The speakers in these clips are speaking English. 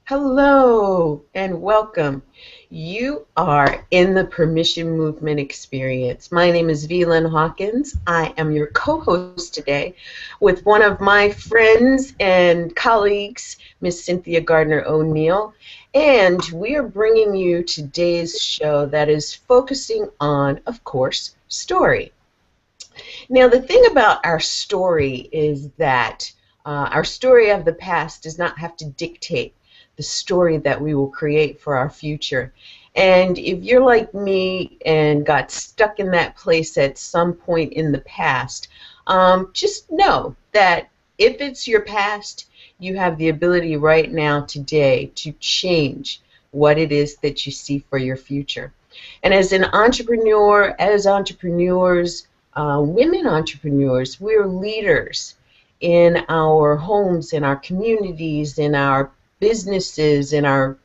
Hello and welcome. You are in the Permission Movement experience. My name is Lynn Hawkins. I am your co-host today with one of my friends and colleagues, Miss Cynthia Gardner O'Neill, and we are bringing you today's show that is focusing on, of course, story. Now, the thing about our story is that our story of the past does not have to dictate the story that we will create for our future. And if you're like me and got stuck in that place at some point in the past, just know that if it's your past, you have the ability right now, today, to change what it is that you see for your future. And as an entrepreneur, as entrepreneurs, women entrepreneurs, we're leaders in our homes, in our communities, in our businesses, in our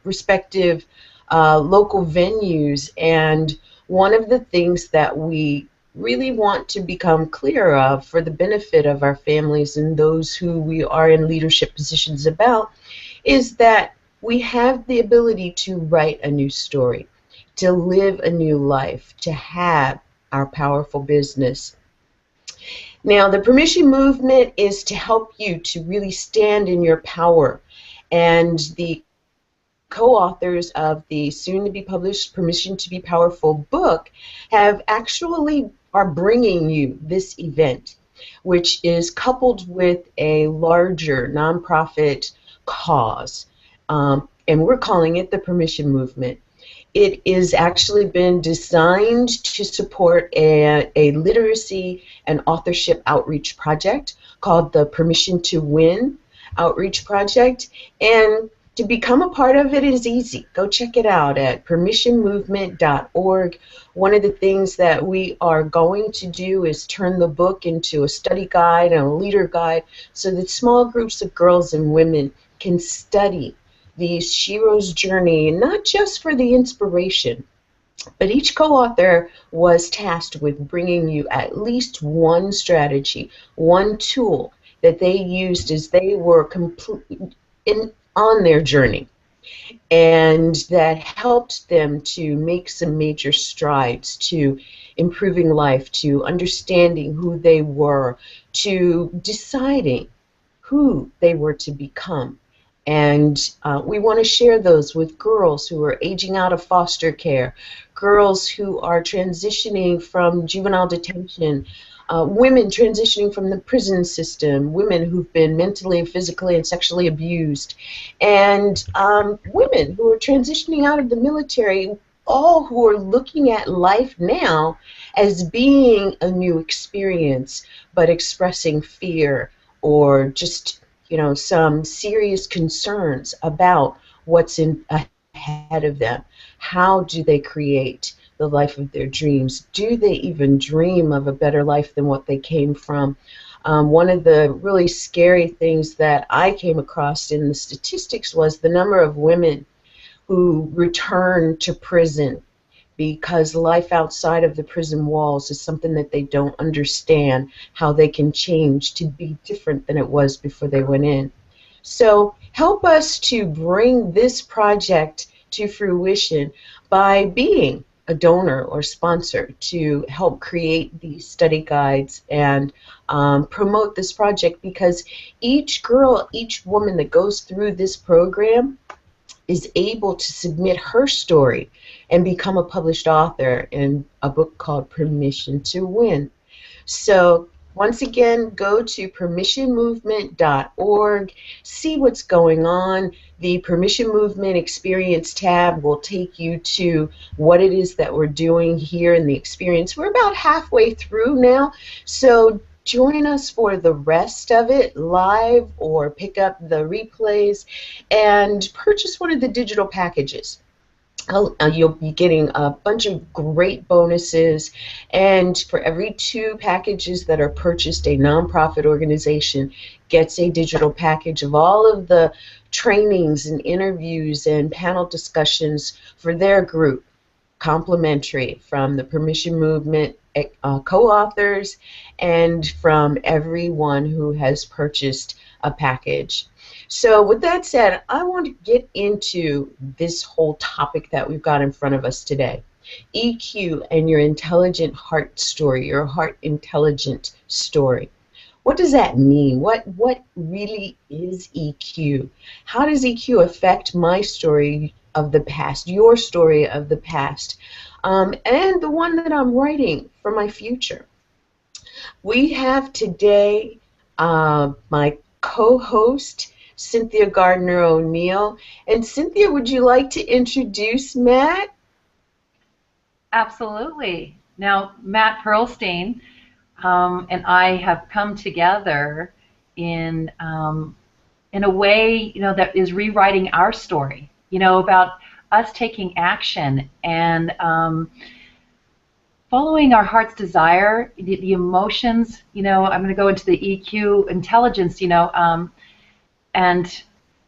respective local venues. And one of the things that we really want to become clear of for the benefit of our families and those who we are in leadership positions about is that we have the ability to write a new story, to live a new life, to have our powerful business. Now, the permission movement is to help you to really stand in your power. And the co-authors of the soon-to-be published Permission to Be Powerful book are bringing you this event, which is coupled with a larger nonprofit cause. And we're calling it the Permission Movement. It is actually been designed to support a literacy and authorship outreach project called the Permission to Win Outreach Project. And to become a part of it is easy. Go check it out at permissionmovement.org. One of the things that we are going to do is turn the book into a study guide and a leader guide so that small groups of girls and women can study the Shiro's journey, not just for the inspiration, but each co-author was tasked with bringing you at least one strategy, one tool that they used as they were on their journey, and that helped them to make some major strides to improving life, to understanding who they were, to deciding who they were to become. And we want to share those with girls who are aging out of foster care, girls who are transitioning from juvenile detention, women transitioning from the prison system, women who've been mentally, physically, and sexually abused, and women who are transitioning out of the military, all who are looking at life now as being a new experience, but expressing fear or just some serious concerns about what's ahead of them. How do they create the life of their dreams? Do they even dream of a better life than what they came from? One of the really scary things that I came across in the statistics was the number of women who return to prison because life outside of the prison walls is something that they don't understand how they can change to be different than it was before they went in. So help us to bring this project to fruition by being a donor or sponsor to help create these study guides and promote this project, because each girl, each woman that goes through this program is able to submit her story and become a published author in a book called Permission to Win. So once again, go to permissionmovement.org, see what's going on. The Permission Movement Experience tab will take you to what it is that we're doing here in the experience. We're about halfway through now, so join us for the rest of it live or pick up the replays and purchase one of the digital packages. You'll be getting a bunch of great bonuses, and for every 2 packages that are purchased, a nonprofit organization gets a digital package of all of the trainings and interviews and panel discussions for their group. complimentary from the Permission Movement co-authors and from everyone who has purchased a package. So with that said, I want to get into this whole topic that we've got in front of us today. EQ and your intelligent heart story, your heart intelligent story. What does that mean? What really is EQ? How does EQ affect my story of the past, your story of the past, and the one that I'm writing for my future? We have today my co-host, Cynthia Gardner O'Neill. And Cynthia, would you like to introduce Matt? Absolutely. Now, Matt PERELSTEIN and I have come together in a way, that is rewriting our story. About us taking action and following our heart's desire, the emotions. I'm going to go into the EQ intelligence. And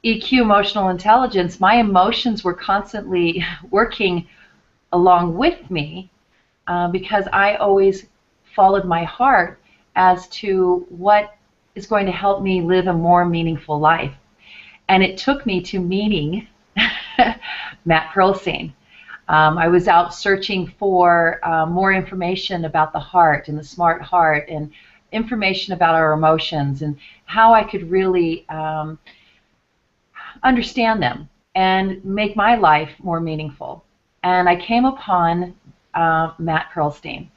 EQ emotional intelligence. My emotions were constantly working along with me because I always followed my heart as to what is going to help me live a more meaningful life. And it took me to meeting Matt PERELSTEIN. I was out searching for more information about the heart and the smart heart and information about our emotions and how I could really understand them and make my life more meaningful. And I came upon Matt PERELSTEIN.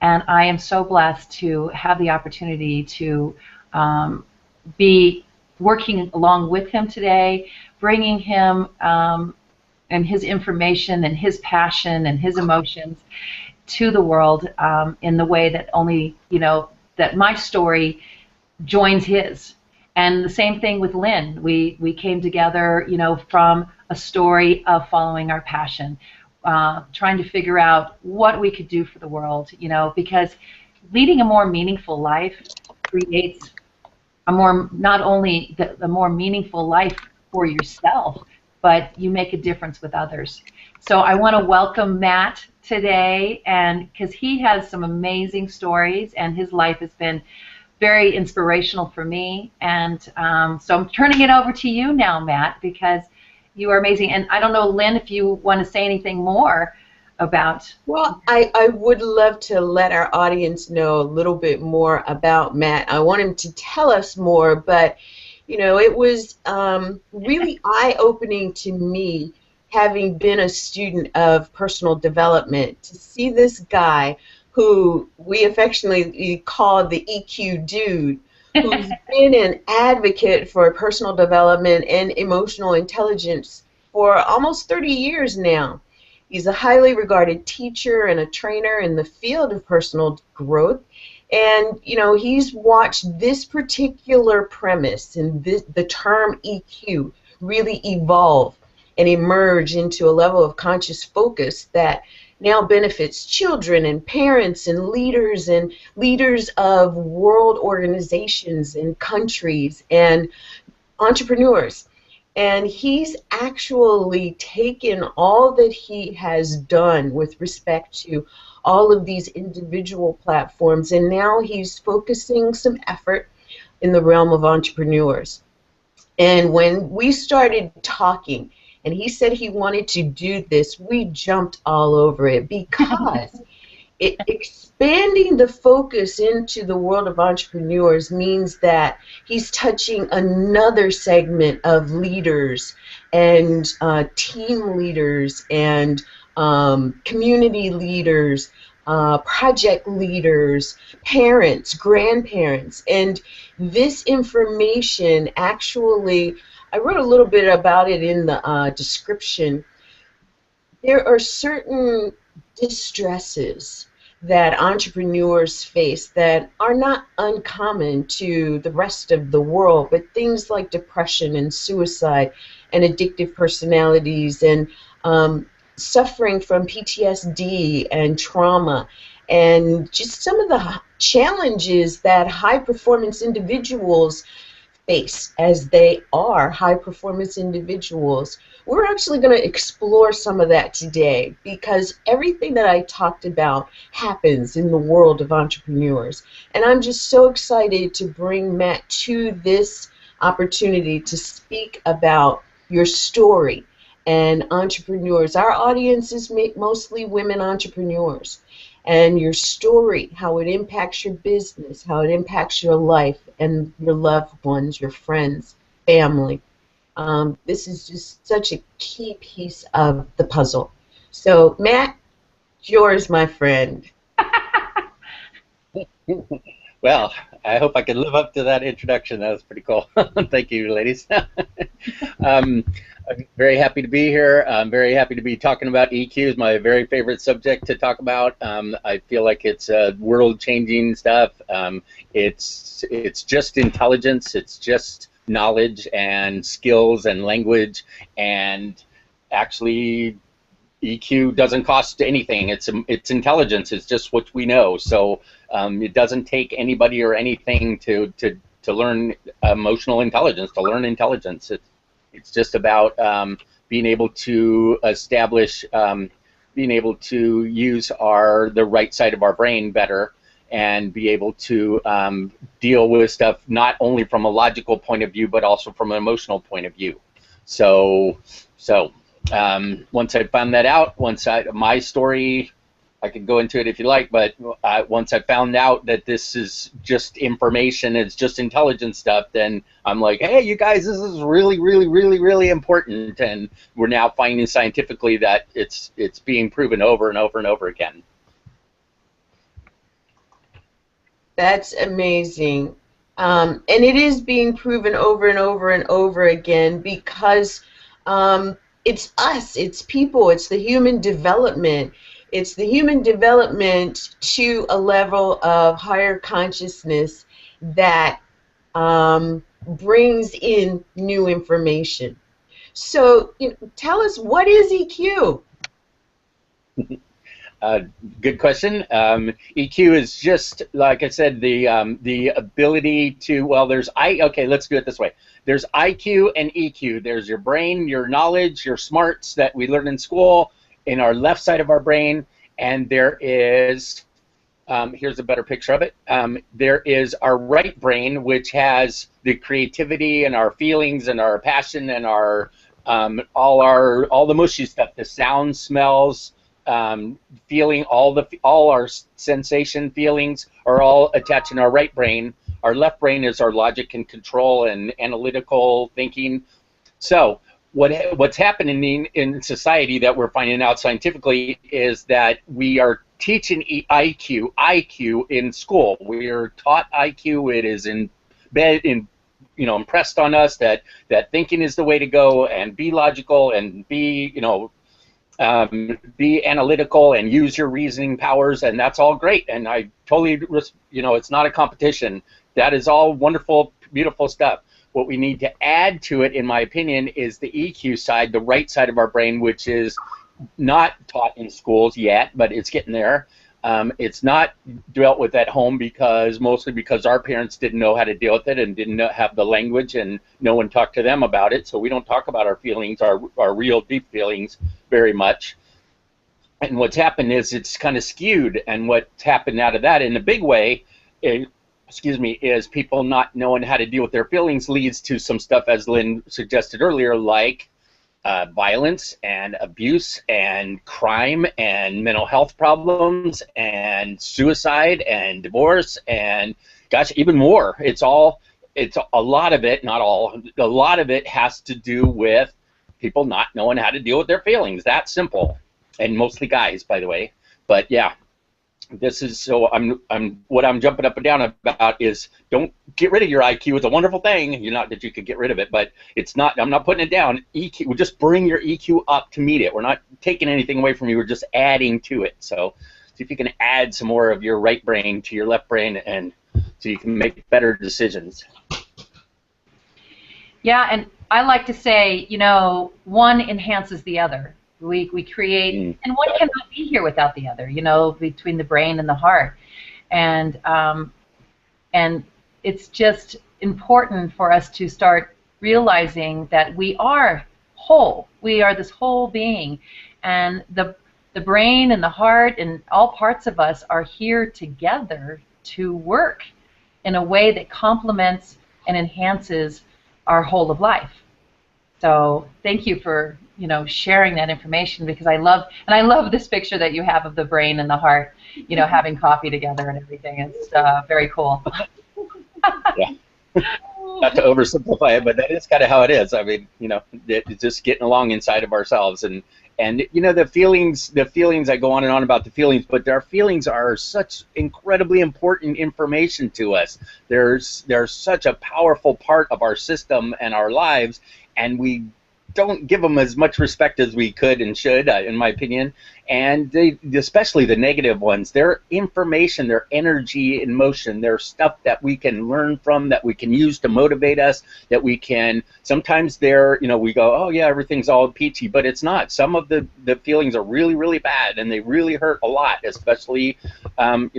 And I am so blessed to have the opportunity to be working along with him today, bringing him and his information and his passion and his emotions to the world in the way that only, that my story joins his. And the same thing with Lynn. We came together, from a story of following our passion. Trying to figure out what we could do for the world, because leading a more meaningful life creates a more, not only the more meaningful life for yourself, but you make a difference with others. So I want to welcome Matt today, and because he has some amazing stories, and his life has been very inspirational for me. And so I'm turning it over to you now, Matt, because you are amazing. And I don't know, Lynn, if you want to say anything more about... Well, I would love to let our audience know a little bit more about Matt. I want him to tell us more, but, it was really eye-opening to me, having been a student of personal development, to see this guy who we affectionately call the EQ dude, who's been an advocate for personal development and emotional intelligence for almost 30 years now. He's a highly regarded teacher and a trainer in the field of personal growth. And, he's watched this particular premise and the term EQ really evolve and emerge into a level of conscious focus that now benefits children and parents and leaders of world organizations and countries and entrepreneurs. And he's actually taken all that he has done with respect to all of these individual platforms, and now he's focusing some effort in the realm of entrepreneurs. And when we started talking, and he said he wanted to do this, we jumped all over it, because expanding the focus into the world of entrepreneurs means that he's touching another segment of leaders and team leaders and community leaders, project leaders, parents, grandparents. And this information actually, I wrote a little bit about it in the description. There are certain distresses that entrepreneurs face that are not uncommon to the rest of the world, but things like depression and suicide and addictive personalities and suffering from PTSD and trauma, and just some of the challenges that high-performance individuals face as they are high performance individuals. We're actually going to explore some of that today because everything that I talked about happens in the world of entrepreneurs. And I'm just so excited to bring Matt to this opportunity to speak about your story and entrepreneurs. Our audience is mostly women entrepreneurs. And your story, how it impacts your business, how it impacts your life and your loved ones, your friends, family. This is just such a key piece of the puzzle. So, Matt, yours, my friend. Well, I hope I can live up to that introduction. That was pretty cool. Thank you, ladies. I'm very happy to be here. I'm very happy to be talking about EQ. Is my very favorite subject to talk about. I feel like it's world-changing stuff. It's just intelligence. It's just knowledge and skills and language, and actually EQ doesn't cost anything. It's intelligence. It's just what we know. So it doesn't take anybody or anything to learn emotional intelligence, to learn intelligence. It's just about being able to establish, being able to use the right side of our brain better, and be able to deal with stuff not only from a logical point of view, but also from an emotional point of view. So once I found that out, my story, I could go into it if you like, but once I found out that this is just information, it's just intelligence stuff, then I'm like, hey, you guys, this is really, really, really, really important, and we're now finding scientifically that it's being proven over and over and over again. That's amazing. And it is being proven over and over and over again because it's us, it's people, it's the human development. It's the human development to a level of higher consciousness that brings in new information. So, tell us, what is EQ? Good question. EQ is just, like I said, the ability to, well, okay, let's do it this way. There's IQ and EQ. There's your brain, your knowledge, your smarts that we learn in school, in our left side of our brain, and there is, here's a better picture of it, there is our right brain, which has the creativity and our feelings and our passion and our all the mushy stuff, the sounds, smells, feeling, all our sensation feelings are all attached in our right brain. Our left brain is our logic and control and analytical thinking. So what's happening in society that we're finding out scientifically is that we are teaching IQ in school. We are taught IQ. It is impressed on us that thinking is the way to go, and be logical and be analytical and use your reasoning powers, and that's all great. And I totally, it's not a competition. That is all wonderful, beautiful stuff. What we need to add to it, in my opinion, is the EQ side, the right side of our brain, which is not taught in schools yet, but it's getting there. It's not dealt with at home mostly because our parents didn't know how to deal with it and didn't have the language, and no one talked to them about it. So we don't talk about our feelings, our real deep feelings, very much. And what's happened is it's kind of skewed, and what's happened out of that in a big way is people not knowing how to deal with their feelings leads to some stuff, as Lynn suggested earlier, like violence and abuse and crime and mental health problems and suicide and divorce and, gosh, even more. It's a lot of it, not all, a lot of it has to do with people not knowing how to deal with their feelings. That simple. And mostly guys, by the way. But yeah. This is, so what I'm jumping up and down about is, don't get rid of your IQ. It's a wonderful thing. You're not that you could get rid of it, but it's not. I'm not putting it down. EQ, we'll just bring your EQ up to meet it. We're not taking anything away from you. We're just adding to it. So see if you can add some more of your right brain to your left brain, and so you can make better decisions. Yeah, and I like to say, one enhances the other. We create, and one cannot be here without the other, between the brain and the heart. And it's just important for us to start realizing that we are whole. We are this whole being, and the brain and the heart and all parts of us are here together to work in a way that complements and enhances our whole of life. So thank you for sharing that information, because I love this picture that you have of the brain and the heart, having coffee together and everything. It's very cool. Yeah. Not to oversimplify it, but that is kind of how it is. I mean, it's just getting along inside of ourselves, and the feelings I go on and on about the feelings, but our feelings are such incredibly important information to us. They're such a powerful part of our system and our lives, and we don't give them as much respect as we could and should, in my opinion. And especially the negative ones, they're information, they're energy in motion, they're stuff that we can learn from, that we can use to motivate us, that we can, sometimes we go, oh yeah, everything's all peachy, but it's not. Some of the feelings are really, really bad, and they really hurt a lot, especially, some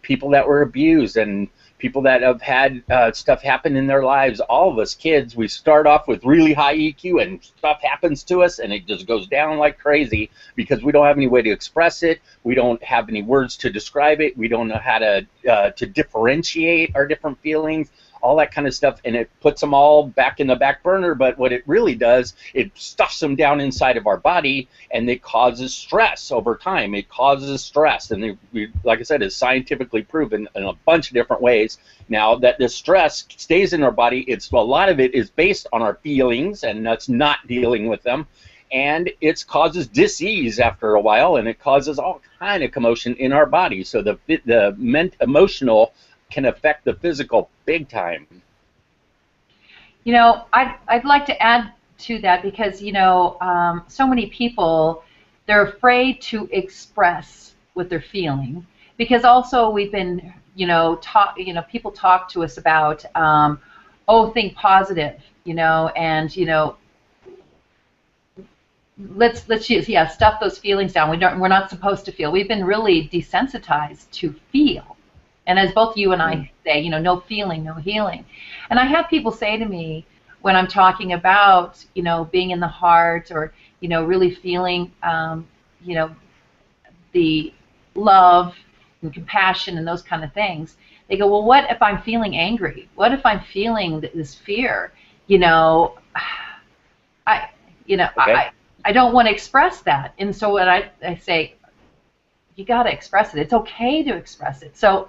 people that were abused, and people that have had stuff happen in their lives. All of us kids, we start off with really high EQ, and stuff happens to us, and it just goes down like crazy because we don't have any way to express it. We don't have any words to describe it. We don't know how to differentiate our different feelings, all that kind of stuff, and it puts them all back in the back burner. But what it really does, it stuffs them down inside of our body, and it causes stress over time. It causes stress, and like I said, it's scientifically proven in a bunch of different ways now that the stress stays in our body. A lot of it is based on our feelings, and that's not dealing with them, and it causes disease after a while, and it causes all kind of commotion in our body. So the emotional can affect the physical big time. I'd like to add to that, because so many people, they're afraid to express what they're feeling, because also we've been people talk to us about think positive, and let's use stuff those feelings down. We're not supposed to feel. We've been really desensitized to feel. And as both you and I say, no feeling, no healing. And I have people say to me when I'm talking about, being in the heart, or, really feeling, the love and compassion and those kind of things, they go, well, what if I'm feeling angry? What if I'm feeling this fear? I don't want to express that. And so what I say, you got to express it. It's okay to express it. So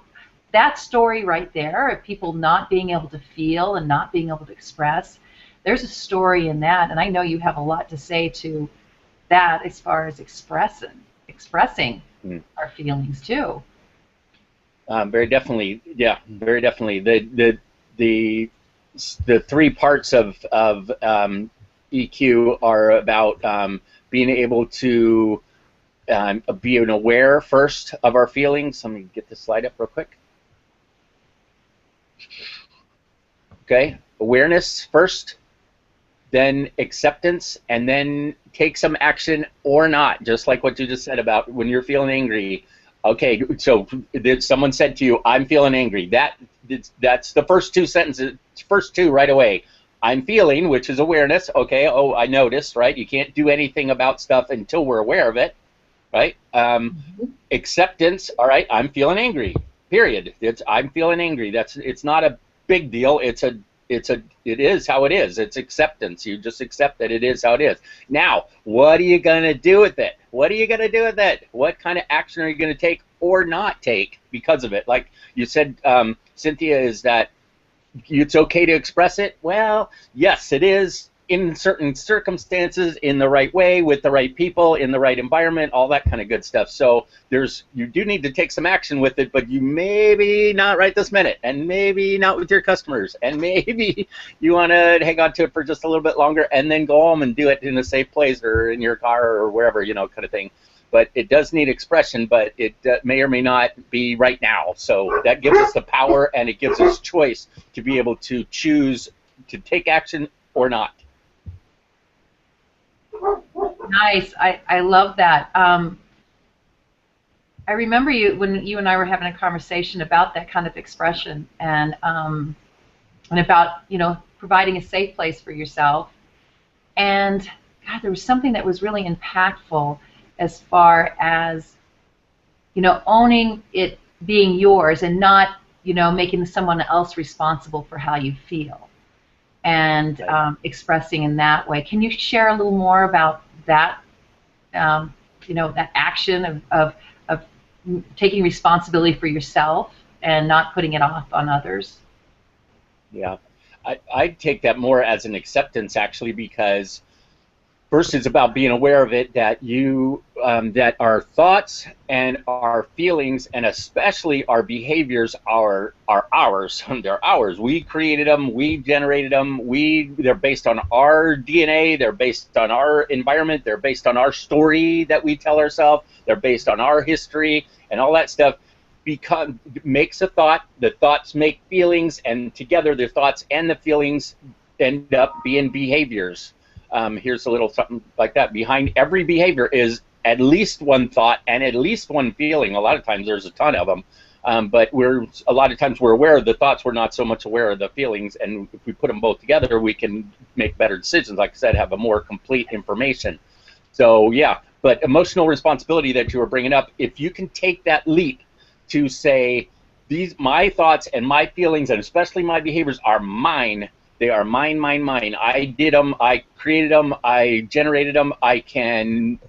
that story right there of people not being able to feel and not being able to express, there's a story in that, and I know you have a lot to say to that as far as expressing our feelings too. Very definitely, yeah, very definitely. The three parts of EQ are about being able to be aware first of our feelings. Let me get this slide up real quick. Okay, awareness first, then acceptance, and then take some action or not, just like what you just said about when you're feeling angry. Okay, so someone said to you, I'm feeling angry. That's the first two sentences, first two right away. I'm feeling, which is awareness. Okay, oh, I noticed, right? You can't do anything about stuff until we're aware of it, right? Acceptance, all right, I'm feeling angry, period. I'm feeling angry. It's not a big deal. It is how it is. It's acceptance. You just accept that it is how it is. Now, what are you going to do with it? What are you going to do with it? What kind of action are you going to take or not take because of it? Like you said, Cynthia, is that it's okay to express it? Well, yes, it is in certain circumstances, in the right way, with the right people, in the right environment, all that kind of good stuff. So you do need to take some action with it, but you maybe not right this minute, and maybe not with your customers, and maybe you want to hang on to it for just a little bit longer and then go home and do it in a safe place or in your car or wherever, kind of thing. But it does need expression, but it may or may not be right now. So that gives us the power, and it gives us choice to be able to choose to take action or not. Nice. I love that. I remember when you and I were having a conversation about that kind of expression, and and about, providing a safe place for yourself. And God, there was something that was really impactful as far as, owning it being yours and not, making someone else responsible for how you feel, and expressing in that way. Can you share a little more about that, that action of taking responsibility for yourself and not putting it off on others? Yeah, I take that more as an acceptance, actually, because first it's about being aware of it, that that our thoughts and our feelings, and especially our behaviors, are ours. They're ours. We created them. We generated them. They're based on our DNA. They're based on our environment. They're based on our story that we tell ourselves. They're based on our history, and all that stuff makes a thought. The thoughts make feelings, and together the thoughts and the feelings end up being behaviors. Here's a little something like that. Behind every behavior is at least one thought and at least one feeling. A lot of times there's a ton of them, but a lot of times we're aware of the thoughts. We're not so much aware of the feelings, and if we put them both together, we can make better decisions. Like I said, have a more complete information. So yeah, but emotional responsibility that you were bringing up, if you can take that leap to say, my thoughts and my feelings, and especially my behaviors, are mine. They are mine, mine, mine. I did them. I created them. I generated them. I can,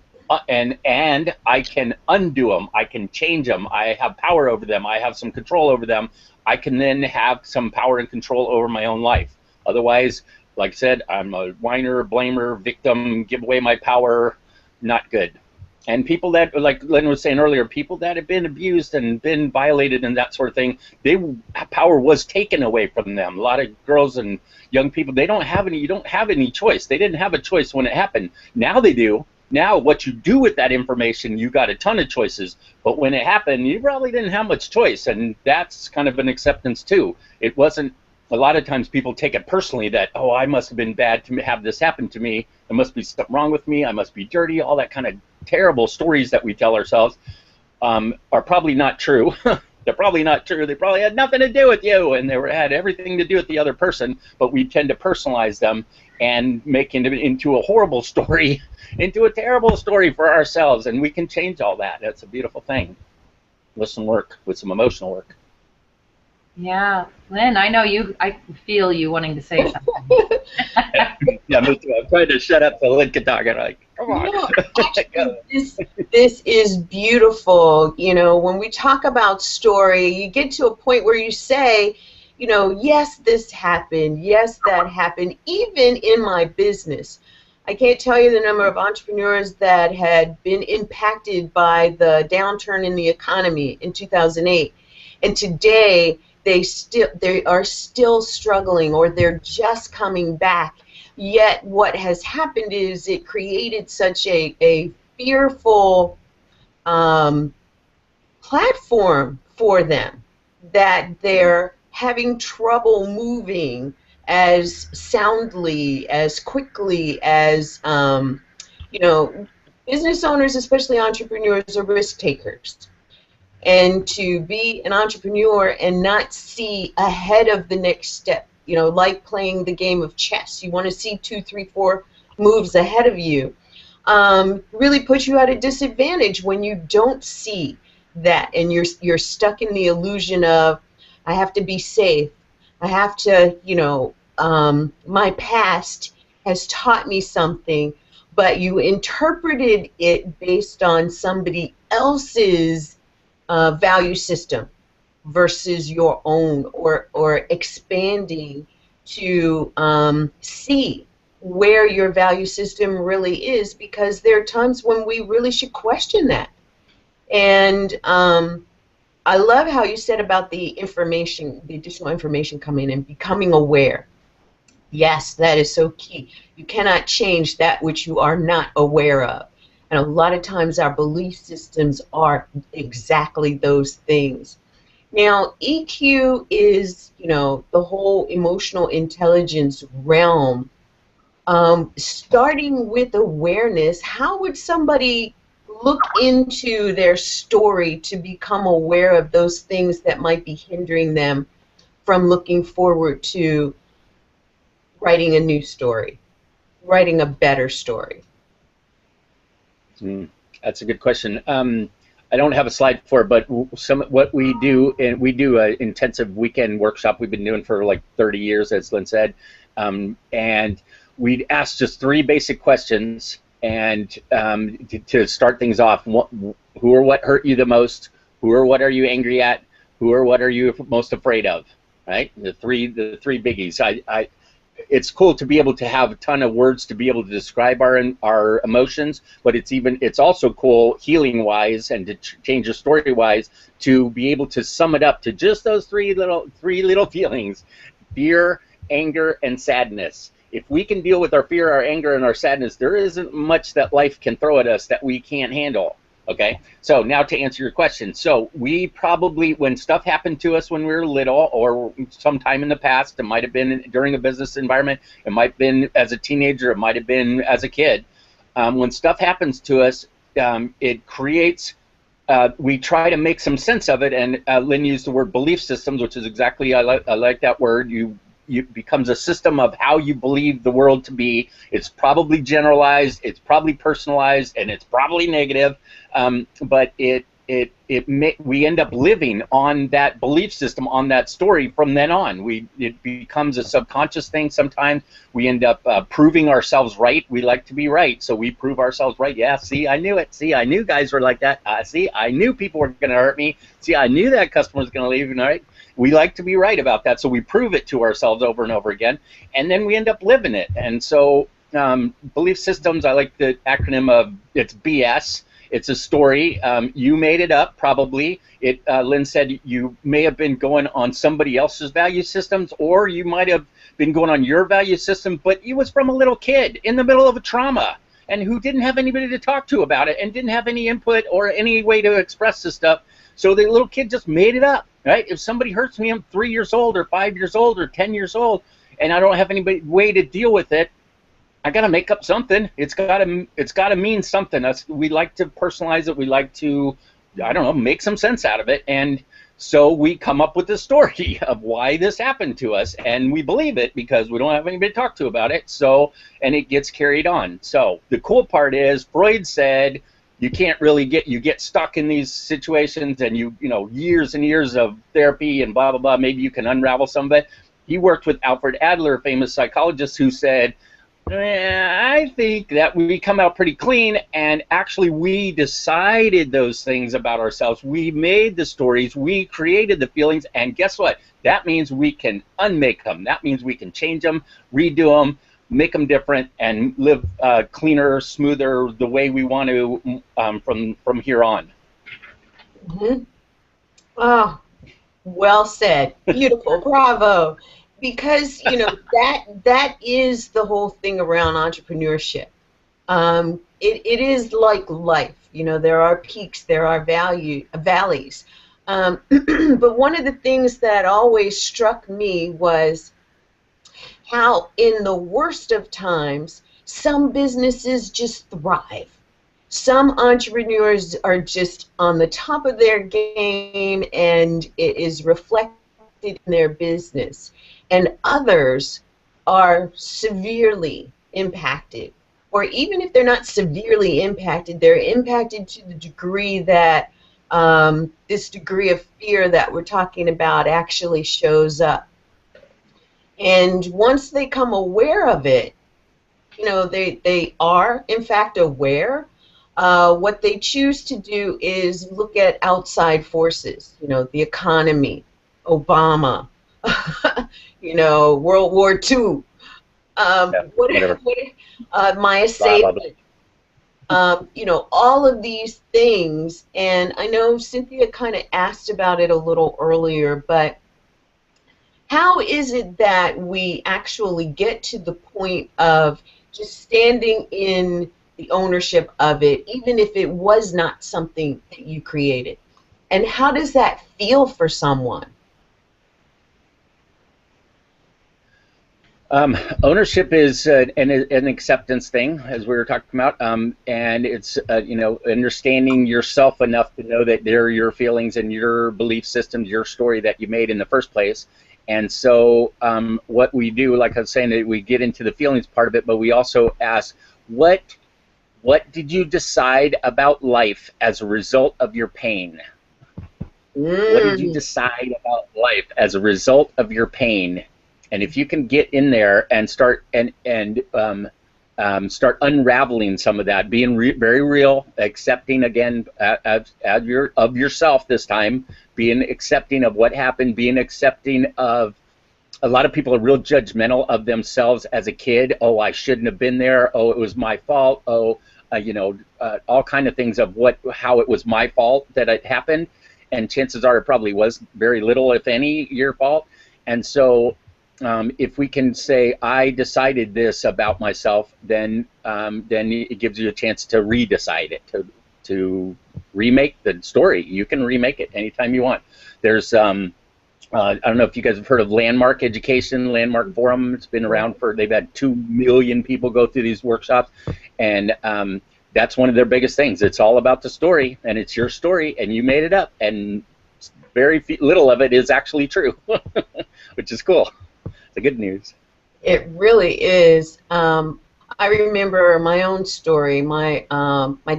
and I can undo them. I can change them. I have power over them. I have some control over them. I can then have some power and control over my own life. Otherwise, like I said, I'm a whiner, blamer, victim, give away my power. Not good. And people that, like Lynn was saying earlier, people that have been abused and been violated and that sort of thing, power was taken away from them. A lot of girls and young people, you don't have any choice. They didn't have a choice when it happened. Now they do. Now what you do with that information, you got a ton of choices. But when it happened, you probably didn't have much choice. And that's kind of an acceptance too. It wasn't, a lot of times people take it personally that, oh, I must have been bad to have this happen to me. There must be something wrong with me. I must be dirty. All that kind of terrible stories that we tell ourselves are probably not true. They're probably not true. They probably had nothing to do with you, and had everything to do with the other person. But we tend to personalize them and make it into a horrible story, into a terrible story for ourselves. And we can change all that. That's a beautiful thing with some work, with some emotional work. Yeah, Lynn, I know you. I feel you wanting to say something. Yeah, me too. I'm trying to shut up so Lynn can talk. I'm like, come on. No, actually, this is beautiful. When we talk about story, you get to a point where you say, yes, this happened. Yes, that happened. Even in my business, I can't tell you the number of entrepreneurs that had been impacted by the downturn in the economy in 2008, and today they are still struggling, or they're just coming back. Yet what has happened is it created such a fearful platform for them that they're having trouble moving as soundly, as quickly as, business owners, especially entrepreneurs, are risk takers. And to be an entrepreneur and not see ahead of the next step, like playing the game of chess, you want to see 2, 3, 4 moves ahead of you, really puts you at a disadvantage when you don't see that, and you're stuck in the illusion of, I have to be safe. I have to, my past has taught me something, but you interpreted it based on somebody else's value system versus your own, or expanding to see where your value system really is, because there are times when we really should question that. And I love how you said about the information, the additional information coming in, becoming aware. Yes, that is so key. You cannot change that which you are not aware of. And a lot of times our belief systems are exactly those things. Now, EQ is, the whole emotional intelligence realm. Starting with awareness, how would somebody look into their story to become aware of those things that might be hindering them from looking forward to writing a new story, writing a better story? That's a good question. I don't have a slide for it, but what we do, and we do an intensive weekend workshop we've been doing for like 30 years, as Lynn said, and we'd ask just 3 basic questions, and to start things off: who or what hurt you the most? Who or what are you angry at? Who or what are you most afraid of? Right, the three biggies. It's cool to be able to have a ton of words to be able to describe our emotions, but it's also cool healing wise and to change the story wise to be able to sum it up to just those three little feelings: fear, anger, and sadness. If we can deal with our fear, our anger, and our sadness, there isn't much that life can throw at us that we can't handle. Okay, so now to answer your question. So we probably, when stuff happened to us when we were little or sometime in the past, it might have been during a business environment, it might have been as a teenager, it might have been as a kid. When stuff happens to us, it creates, we try to make some sense of it, and Lynn used the word belief systems, which is exactly, I like that word. It becomes a system of how you believe the world to be. It's probably generalized, it's probably personalized, and it's probably negative. But we end up living on that belief system, on that story from then on. It becomes a subconscious thing. Sometimes we end up proving ourselves right. We like to be right, so we prove ourselves right. Yeah, see, I knew it. See, I knew guys were like that. See, I knew people were going to hurt me. See, I knew that customer was going to leave. Right? We like to be right about that, so we prove it to ourselves over and over again, and then we end up living it. And so belief systems, I like the acronym of, it's BS. It's a story. You made it up, probably. Lynn said you may have been going on somebody else's value systems, or you might have been going on your value system, but it was from a little kid in the middle of a trauma and who didn't have anybody to talk to about it and didn't have any input or any way to express this stuff. So the little kid just made it up, right? If somebody hurts me, I'm 3 years old or 5 years old or 10 years old, and I don't have any way to deal with it, I gotta make up something. It's gotta mean something. We like to personalize it. We like to, I don't know, make some sense out of it. And so we come up with the story of why this happened to us, and we believe it because we don't have anybody to talk to about it. So, and it gets carried on. So the cool part is, Freud said you can't really you get stuck in these situations, and you know, years and years of therapy and blah blah blah. Maybe you can unravel some of it. He worked with Alfred Adler, a famous psychologist, who said, I think that we come out pretty clean, and actually we decided those things about ourselves. We made the stories, we created the feelings, and guess what? That means we can unmake them. That means we can change them, redo them, make them different, and live cleaner, smoother, the way we want to from here on. Mm-hmm. Oh, well said. Beautiful. Bravo. Because, you know, that is the whole thing around entrepreneurship. It is like life. You know, there are peaks, there are valleys. But one of the things that always struck me was how in the worst of times, some businesses just thrive. Some entrepreneurs are just on the top of their game, and it is reflected in their business. And others are severely impacted. Or even if they're not severely impacted, they're impacted to the degree that this degree of fear that we're talking about actually shows up. And once they become aware of it, you know, they are, in fact, aware. What they choose to do is look at outside forces, you know, the economy, Obama, you know, World War II, my assailant, you know, all of these things. And I know Cynthia kind of asked about it a little earlier, but how is it that we actually get to the point of just standing in the ownership of it, even if it was not something that you created? And how does that feel for someone? Ownership is an acceptance thing, as we were talking about, and it's you know, understanding yourself enough to know that they're your feelings and your belief systems, your story that you made in the first place, And so what we do, like I was saying, that we get into the feelings part of it, but we also ask, what did you decide about life as a result of your pain? What did you decide about life as a result of your pain? And if you can get in there and start start unraveling some of that, being very real, accepting again of yourself this time, being accepting of what happened, being accepting of, a lot of people are real judgmental of themselves as a kid. Oh, I shouldn't have been there. Oh, it was my fault. Oh, all kind of things of how it was my fault that it happened. And chances are it probably was very little, if any, your fault. And so if we can say, I decided this about myself, then it gives you a chance to redecide it, to remake the story. You can remake it anytime you want. There's, I don't know if you guys have heard of Landmark Education, Landmark Forum. It's been around they've had 2 million people go through these workshops. And that's one of their biggest things. It's all about the story, and it's your story, and you made it up, and very little of it is actually true, which is cool. The good news. It really is. I remember my own story. My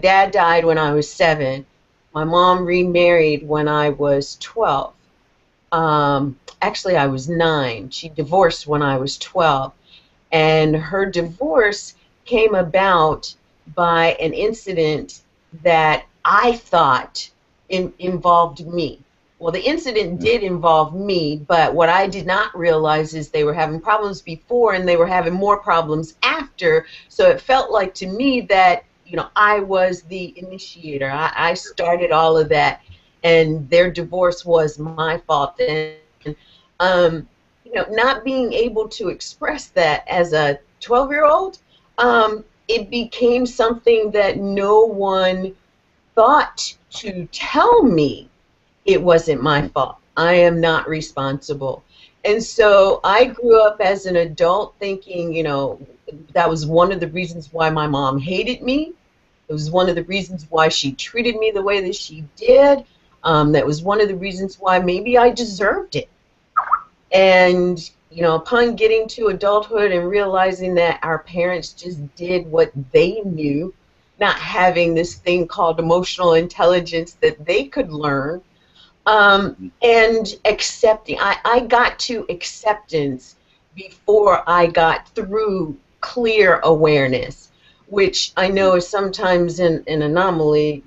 dad died when I was 7. My mom remarried when I was 12. Actually, I was 9. She divorced when I was 12. And her divorce came about by an incident that I thought involved me. Well, the incident did involve me, but what I did not realize is they were having problems before and they were having more problems after. So it felt like to me that, I was the initiator. I started all of that, and their divorce was my fault. And, not being able to express that as a 12-year-old, it became something that no one thought to tell me it wasn't my fault. I am not responsible. And so I grew up as an adult thinking, that was one of the reasons why my mom hated me. It was one of the reasons why she treated me the way that she did. That was one of the reasons why maybe I deserved it. And upon getting to adulthood and realizing that our parents just did what they knew, not having this thing called emotional intelligence that they could learn, and accepting. I got to acceptance before I got through clear awareness, which I know is sometimes an anomaly,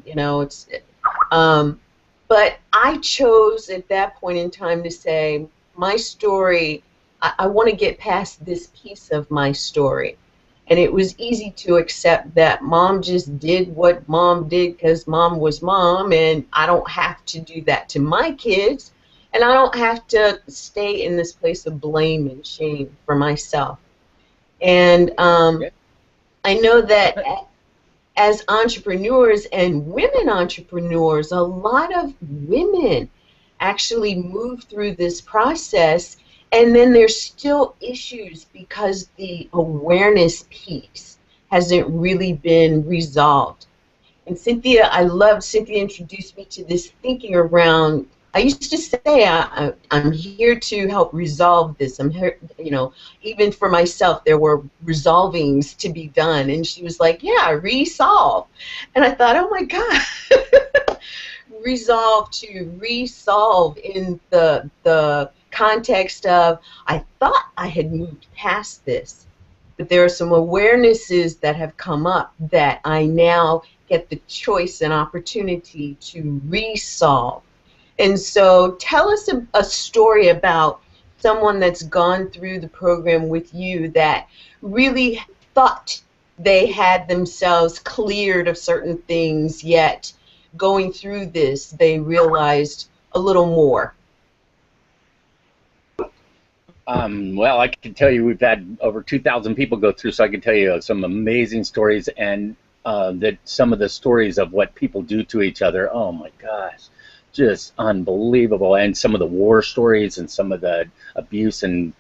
but I chose at that point in time to say, my story, I want to get past this piece of my story. And it was easy to accept that mom just did what mom did because mom was mom, and I don't have to do that to my kids, and I don't have to stay in this place of blame and shame for myself. And I know that as entrepreneurs and women entrepreneurs, a lot of women actually move through this process, and then there's still issues because the awareness piece hasn't really been resolved. And Cynthia, Cynthia introduced me to this thinking around, I used to say I'm here to help resolve this. I'm here, even for myself, there were resolvings to be done. And she was like, yeah, resolve. And I thought, oh my God, resolve to resolve in the context of, I thought I had moved past this. But there are some awarenesses that have come up that I now get the choice and opportunity to resolve. And so tell us a story about someone that's gone through the program with you that really thought they had themselves cleared of certain things, yet going through this, they realized a little more. Well, I can tell you we've had over 2,000 people go through, so I can tell you some amazing stories, and that some of the stories of what people do to each other, oh my gosh, just unbelievable. And some of the war stories and some of the abuse and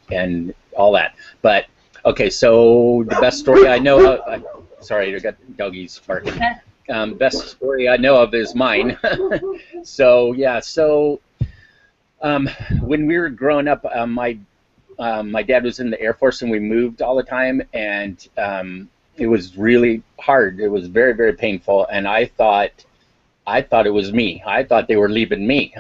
all that. But okay, so the best story I know of, sorry, I got doggies barking. Best story I know of is mine. So yeah, so Um, when we were growing up, my dad was in the Air Force, and we moved all the time, and it was really hard. It was very, very painful, and I thought it was me. I thought they were leaving me.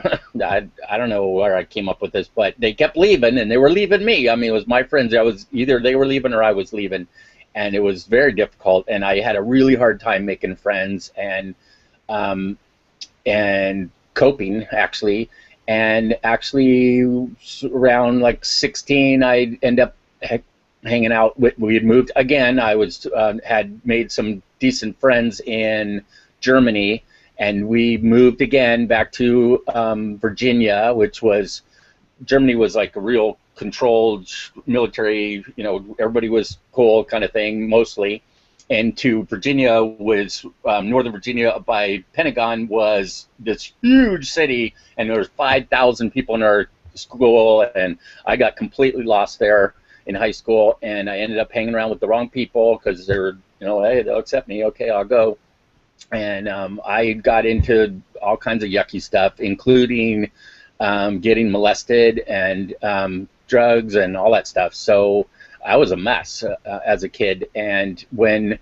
I don't know where I came up with this, but they kept leaving, and they were leaving me. I mean, it was my friends. I was either they were leaving or I was leaving, and it was very difficult. And I had a really hard time making friends um, and coping actually. And actually, around like 16, I end up hanging out with. We had moved again. I was had made some decent friends in Germany, and we moved again back to Virginia, which was Germany was like a real controlled military, everybody was cool kind of thing mostly. And to Virginia was Northern Virginia by Pentagon was this huge city, and there was 5,000 people in our school, and I got completely lost there in high school, and I ended up hanging around with the wrong people because they were, hey, they'll accept me, okay, I'll go. And I got into all kinds of yucky stuff, including getting molested and drugs and all that stuff. So I was a mess as a kid. And when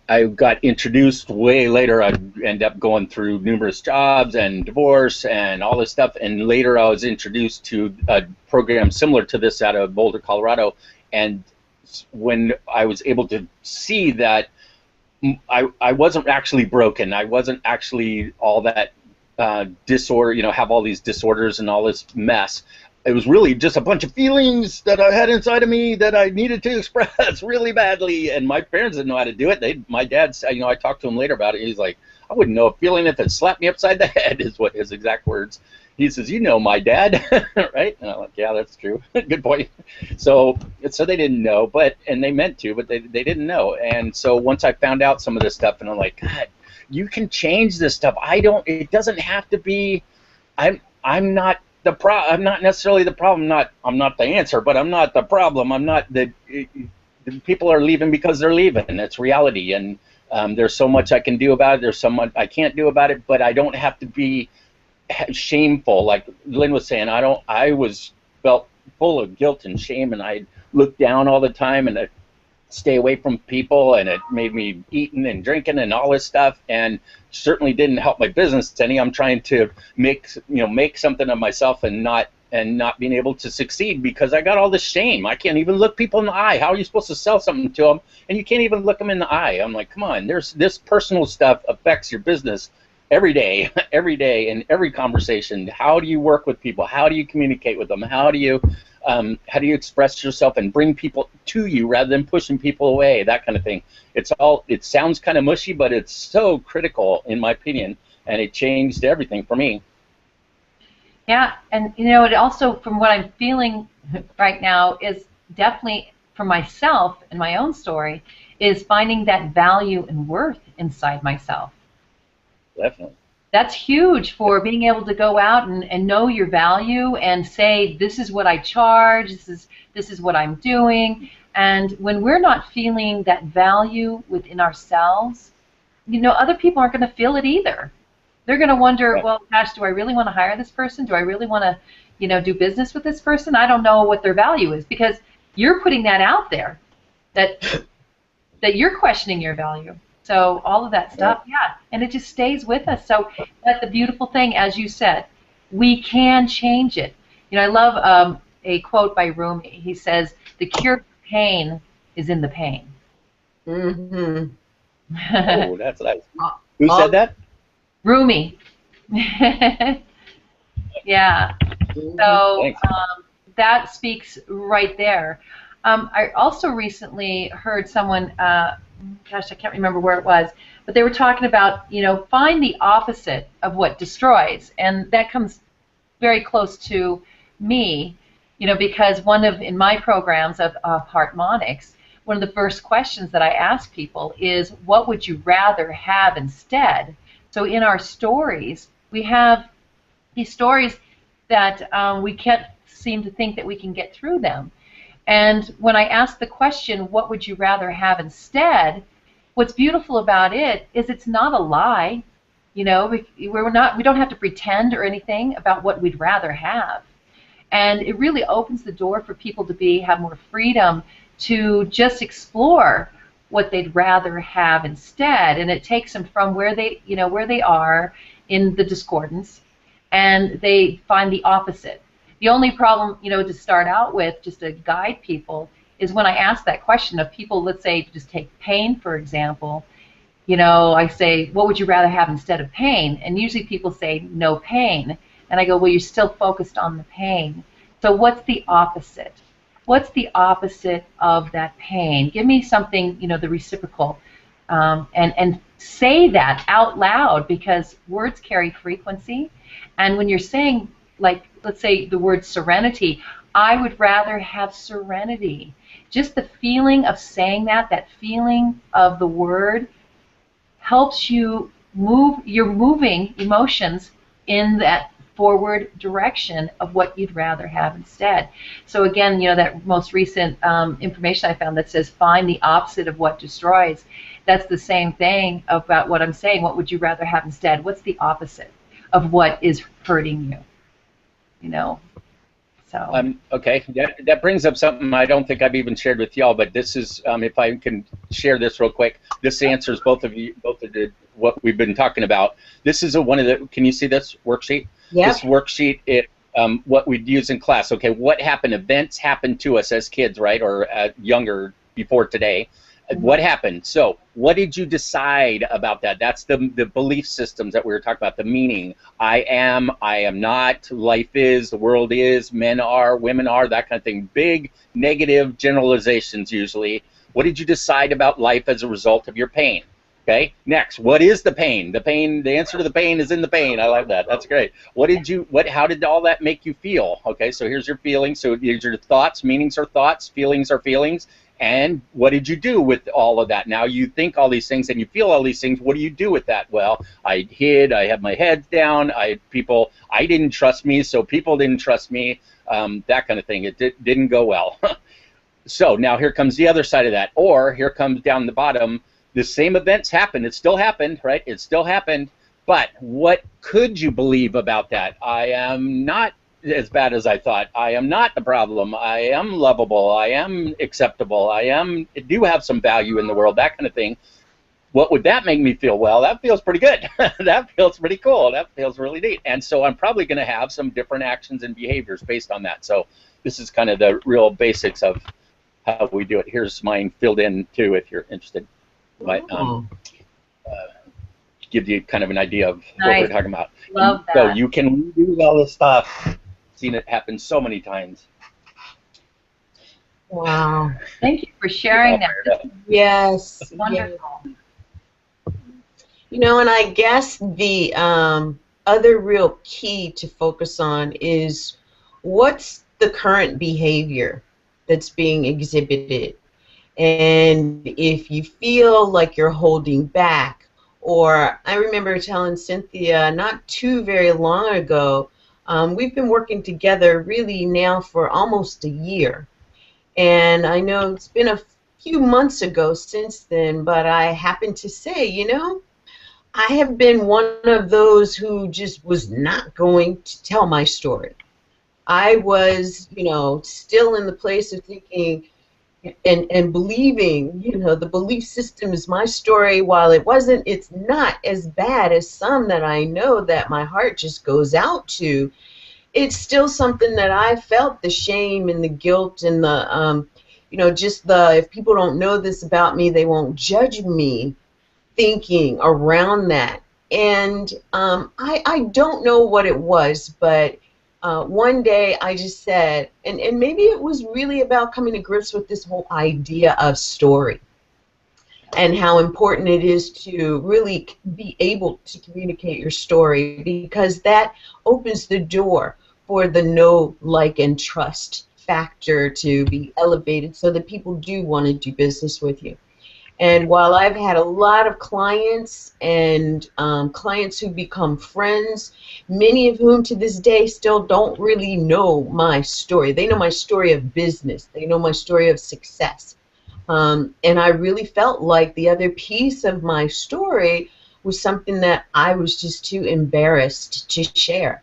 I got introduced way later, I ended up going through numerous jobs and divorce and all this stuff. And later I was introduced to a program similar to this out of Boulder, Colorado. And when I was able to see that I wasn't actually broken. I wasn't actually all that disorder, have all these disorders and all this mess. It was really just a bunch of feelings that I had inside of me that I needed to express really badly. And my parents didn't know how to do it. My dad, I talked to him later about it. He's like, I wouldn't know a feeling if it slapped me upside the head, is what his exact words. He says, my dad, right? And I'm like, yeah, that's true. Good point. So they didn't know, and they meant to, but they didn't know. And so once I found out some of this stuff, and I'm like, God, you can change this stuff. It doesn't have to be, I'm not necessarily the problem. I'm not the answer, but I'm not the problem. I'm not the people are leaving because they're leaving. It's reality. And there's so much I can do about it. There's so much I can't do about it, but I don't have to be shameful, like Lynn was saying. I felt full of guilt and shame, and I looked down all the time, and I stay away from people, and it made me eating and drinking and all this stuff, and certainly didn't help my business any. I'm trying to make something of myself, and not being able to succeed because I got all this shame. I can't even look people in the eye. How are you supposed to sell something to them and you can't even look them in the eye? I'm like, come on, this personal stuff affects your business every day, in every conversation. How do you work with people? How do you communicate with them? How do you express yourself and bring people to you rather than pushing people away? That kind of thing. It sounds kind of mushy, but it's so critical in my opinion, and it changed everything for me. Yeah, and it also, from what I'm feeling right now, is definitely for myself and my own story, is finding that value and worth inside myself. Definitely. That's huge for being able to go out and know your value and say, this is what I charge, this is what I'm doing. And when we're not feeling that value within ourselves, other people aren't going to feel it either. They're going to wonder, right. Well, gosh, do I really want to hire this person? Do I really want to, do business with this person? I don't know what their value is, because you're putting that out there, that you're questioning your value. So all of that stuff, yeah, and it just stays with us. So that's the beautiful thing, as you said, we can change it. I love a quote by Rumi. He says, "The cure for pain is in the pain." Mm-hmm. Oh, that's nice. Who said that? Rumi. Yeah. So that speaks right there. I also recently heard someone. Gosh, I can't remember where it was, but they were talking about, find the opposite of what destroys, and that comes very close to me, because in my programs of Harmonics, one of the first questions that I ask people is, what would you rather have instead? So in our stories, we have these stories that we can't seem to think that we can get through them. And when I ask the question, what would you rather have instead, what's beautiful about it is it's not a lie. You know, we don't have to pretend or anything about what we'd rather have. And it really opens the door for people to have more freedom to just explore what they'd rather have instead. And it takes them from where they are in the discordance, and they find the opposite. The only problem, to start out with, just to guide people, is when I ask that question of people, let's say, just take pain, for example. I say, what would you rather have instead of pain? And usually people say, no pain. And I go, well, you're still focused on the pain. So what's the opposite? What's the opposite of that pain? Give me something, the reciprocal. And say that out loud, because words carry frequency. And when you're saying, like, let's say the word serenity, I would rather have serenity. Just the feeling of saying that feeling of the word helps you move, you're moving emotions in that forward direction of what you'd rather have instead. So again, that most recent information I found that says find the opposite of what destroys, that's the same thing about what I'm saying. What would you rather have instead? What's the opposite of what is hurting you? So. Okay, that brings up something I don't think I've even shared with y'all, but this is, if I can share this real quick, this answers both of what we've been talking about. This is one of the, can you see this worksheet? Yeah. This worksheet, what we'd use in class. Okay, what happened? Events happened to us as kids, right, or younger before today. What happened? So what did you decide about that? That's the belief systems that we were talking about, the meaning. I am not, life is, the world is, men are, women are, that kind of thing. Big negative generalizations usually. What did you decide about life as a result of your pain? Okay, next, what is the pain? The pain, the answer to the pain is in the pain. I like that. That's great. How did all that make you feel? Okay, so here's your feelings. So here's your thoughts. Meanings are thoughts. Feelings are feelings. And what did you do with all of that? Now you think all these things and you feel all these things. What do you do with that? Well, I hid. I had my head down. I didn't trust me, so people didn't trust me. That kind of thing. It didn't go well. So now here comes the other side of that. Or here comes down the bottom. The same events happened. It still happened, right? It still happened. But what could you believe about that? I am not as bad as I thought. I am not the problem. I am lovable. I am acceptable. I do have some value in the world, that kind of thing. What would that make me feel? Well, that feels pretty good. That feels pretty cool. That feels really neat. And so I'm probably going to have some different actions and behaviors based on that. So this is kind of the real basics of how we do it. Here's mine filled in too if you're interested. But give you kind of an idea of what we're talking about. Love that. So you can redo all this stuff. Seen it happen so many times. Wow. Thank you for sharing that. Yes. Wonderful. And I guess the other real key to focus on is what's the current behavior that's being exhibited. And if you feel like you're holding back, or I remember telling Cynthia not too very long ago, we've been working together really now for almost a year. And I know it's been a few months ago since then, but I happened to say, I have been one of those who just was not going to tell my story. I was, still in the place of thinking and believing, the belief system is my story. While it's not as bad as some that I know that my heart just goes out to. It's still something that I felt the shame and the guilt and the, if people don't know this about me, they won't judge me, thinking around that. And I don't know what it was, but one day I just said, and maybe it was really about coming to grips with this whole idea of story and how important it is to really be able to communicate your story, because that opens the door for the know, like, and trust factor to be elevated so that people do want to do business with you. And while I've had a lot of clients and clients who become friends, many of whom to this day still don't really know my story. They know my story of business. They know my story of success. And I really felt like the other piece of my story was something that I was just too embarrassed to share.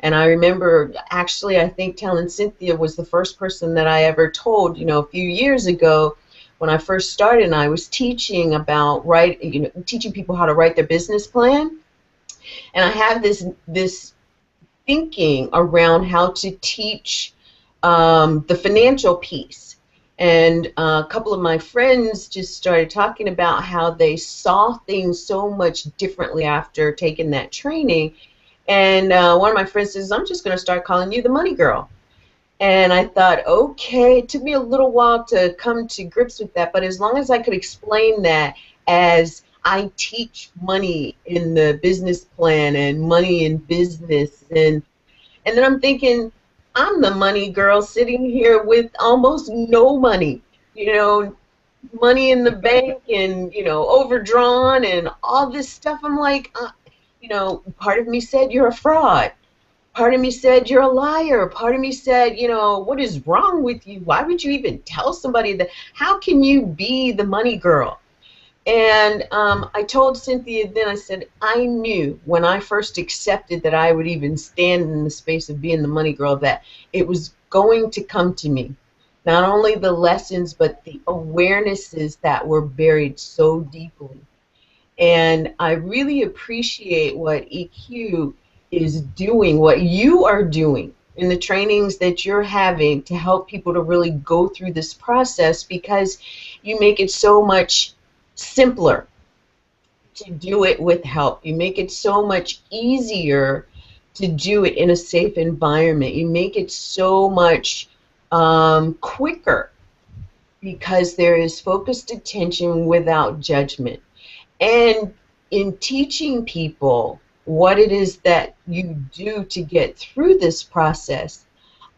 And I remember, actually, I think telling Cynthia was the first person that I ever told, a few years ago when I first started, and I was teaching about teaching people how to write their business plan. And I have this thinking around how to teach the financial piece. And a couple of my friends just started talking about how they saw things so much differently after taking that training. And one of my friends says, I'm just going to start calling you the money girl. And I thought, okay, it took me a little while to come to grips with that, but as long as I could explain that as I teach money in the business plan and money in business, and then I'm thinking, I'm the money girl sitting here with almost no money, money in the bank and, overdrawn and all this stuff. I'm like, part of me said, you're a fraud. Part of me said, you're a liar. Part of me said, what is wrong with you? Why would you even tell somebody that? How can you be the money girl? And I told Cynthia then, I said, I knew when I first accepted that I would even stand in the space of being the money girl that it was going to come to me. Not only the lessons, but the awarenesses that were buried so deeply. And I really appreciate what EQ is doing, what you are doing in the trainings that you're having to help people to really go through this process, because you make it so much simpler to do it with help. You make it so much easier to do it in a safe environment. You make it so much quicker because there is focused attention without judgment. And in teaching people what it is that you do to get through this process,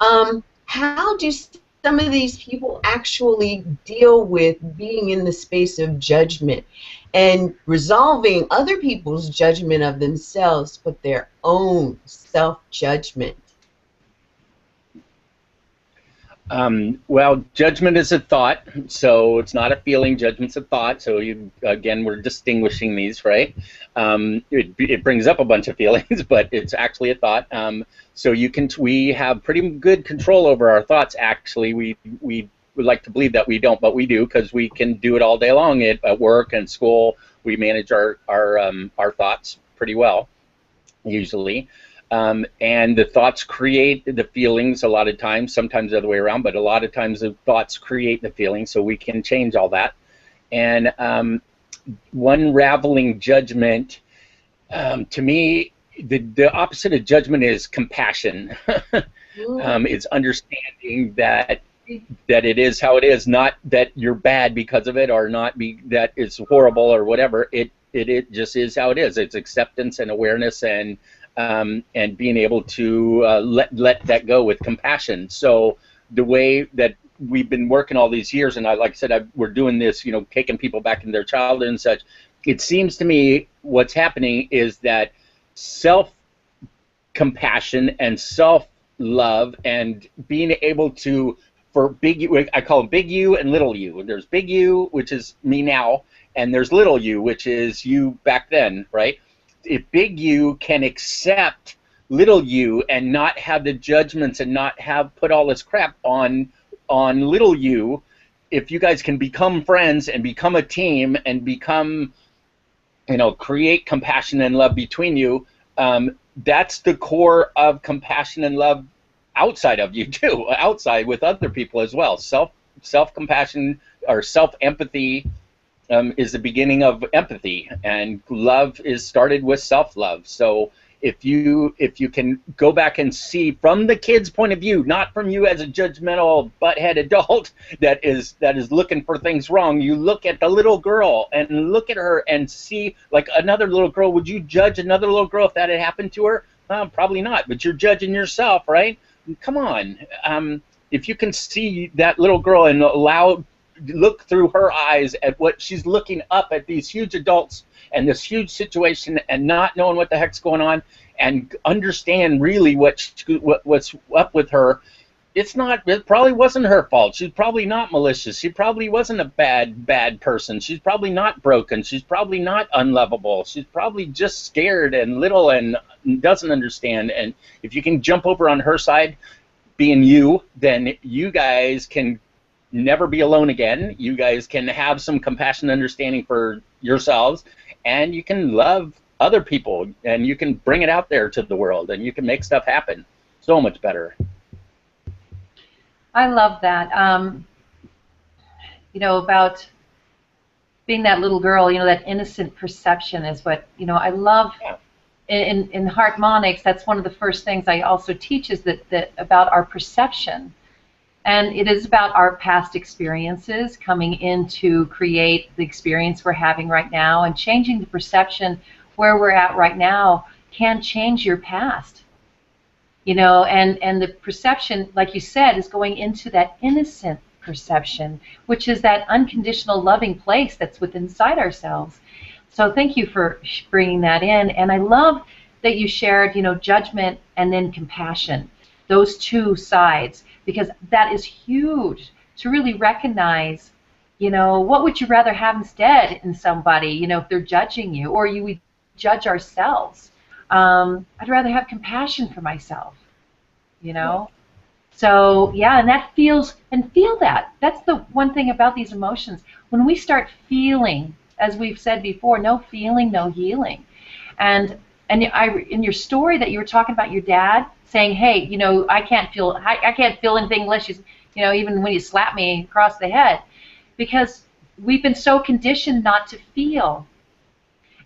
how do some of these people actually deal with being in the space of judgment and resolving other people's judgment of themselves, but their own self-judgment? Well, judgment is a thought, so it's not a feeling. Judgment's a thought. So again, we're distinguishing these, right? It brings up a bunch of feelings, but it's actually a thought. So we have pretty good control over our thoughts. Actually, we would like to believe that we don't, but we do, because we can do it all day long at work and school. We manage our thoughts pretty well, usually. And the thoughts create the feelings a lot of times, sometimes the other way around, but a lot of times the thoughts create the feelings, so we can change all that. And unraveling judgment, to me, the opposite of judgment is compassion. It's understanding that it is how it is, not that you're bad because of it, or not that it's horrible or whatever. It just is how it is. It's acceptance and awareness and being able to let that go with compassion. So the way that we've been working all these years, and like I said, we're doing this, taking people back in their childhood and such. It seems to me what's happening is that self-compassion and self-love and being able to, for big U, I call them big U and little U. There's big U, which is me now, and there's little U, which is you back then, right? If big U can accept little U and not have the judgments and not have put all this crap on little U, if you guys can become friends and become a team and become, create compassion and love between you, that's the core of compassion and love outside of you too, outside with other people as well. Self-compassion or self-empathy is the beginning of empathy, and love is started with self-love. So if you can go back and see from the kid's point of view, not from you as a judgmental butthead adult that is looking for things wrong, you look at the little girl and look at her and see, like another little girl, would you judge another little girl if that had happened to her? Probably not, but you're judging yourself, right? Come on. If you can see that little girl and look through her eyes at what she's looking up at, these huge adults and this huge situation, and not knowing what the heck's going on, and understand really what's up with her, it's not, it probably wasn't her fault. She's probably not malicious. She probably wasn't a bad person. She's probably not broken. She's probably not unlovable. She's probably just scared and little and doesn't understand. And if you can jump over on her side, being you, then you guys can never be alone again. You guys can have some compassion and understanding for yourselves, and you can love other people, and you can bring it out there to the world, and you can make stuff happen so much better. I love that. You know, about being that little girl, you know, that innocent perception is what, you know, I love. Yeah. In harmonics, that's one of the first things I also teach is that about our perception. And it is about our past experiences coming in to create the experience we're having right now, and changing the perception where we're at right now can change your past. You know, and the perception, like you said, is going into that innocent perception, which is that unconditional loving place that's within inside ourselves. So thank you for bringing that in. And I love that you shared, you know, judgment and then compassion, those two sides, because that is huge to really recognize, you know, what would you rather have instead in somebody, you know, if they're judging you, or we judge ourselves. I'd rather have compassion for myself, you know. So yeah, and that feels, and feel that. That's the one thing about these emotions. When we start feeling, as we've said before, no feeling, no healing. And in your story that you were talking about your dad saying, hey, you know, I can't feel anything unless you know, even when you slap me across the head, because we've been so conditioned not to feel.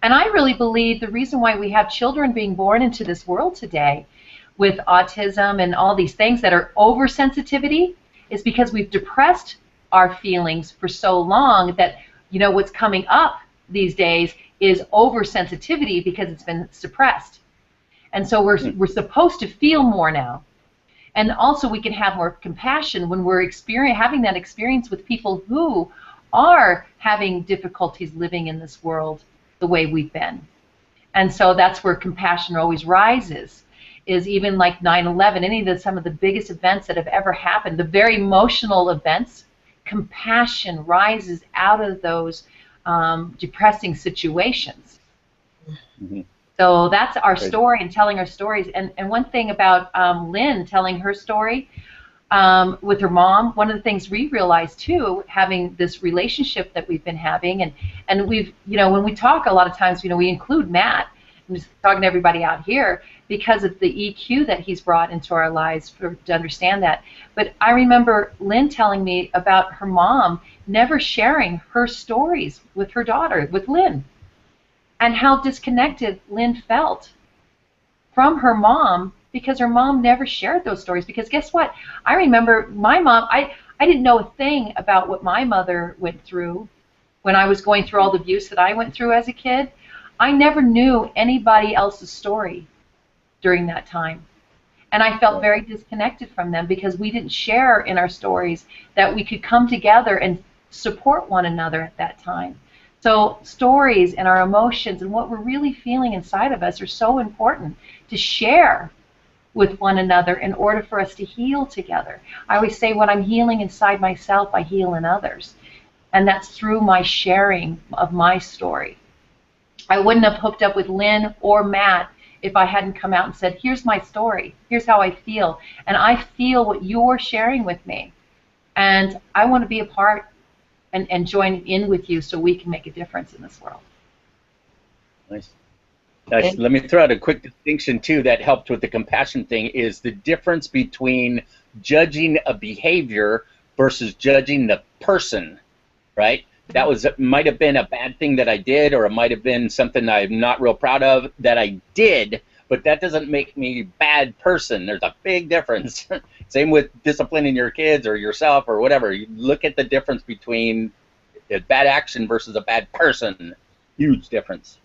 And I really believe the reason why we have children being born into this world today with autism and all these things that are oversensitivity is because we've depressed our feelings for so long that, you know, what's coming up these days is oversensitivity because it's been suppressed. And so we're supposed to feel more now. And also we can have more compassion when we're having that experience with people who are having difficulties living in this world the way we've been. And so that's where compassion always rises, is even like 9/11, some of the biggest events that have ever happened, the very emotional events, compassion rises out of those depressing situations. Mm-hmm. So that's our story and telling our stories. And one thing about Lynn telling her story with her mom, one of the things we realized too, having this relationship that we've been having, and we've, you know, when we talk a lot of times, you know, we include Matt. I'm just talking to everybody out here because of the EQ that he's brought into our lives to understand that. But I remember Lynn telling me about her mom never sharing her stories with her daughter, with Lynn, and how disconnected Lynn felt from her mom because her mom never shared those stories. Because guess what? I remember my mom, I didn't know a thing about what my mother went through when I was going through all the abuse that I went through as a kid. I never knew anybody else's story during that time. And I felt very disconnected from them because we didn't share in our stories that we could come together and support one another at that time. So stories and our emotions and what we're really feeling inside of us are so important to share with one another in order for us to heal together. I always say when I'm healing inside myself, I heal in others. And that's through my sharing of my story. I wouldn't have hooked up with Lynn or Matt if I hadn't come out and said, here's my story, here's how I feel, and I feel what you're sharing with me. And I want to be a part and join in with you so we can make a difference in this world. Nice. Let me throw out a quick distinction, too, that helped with the compassion thing, is the difference between judging a behavior versus judging the person, right? That might have been a bad thing that I did, or it might have been something I'm not real proud of that I did, but that doesn't make me a bad person. There's a big difference. Same with disciplining your kids or yourself or whatever. You look at the difference between a bad action versus a bad person. Huge difference.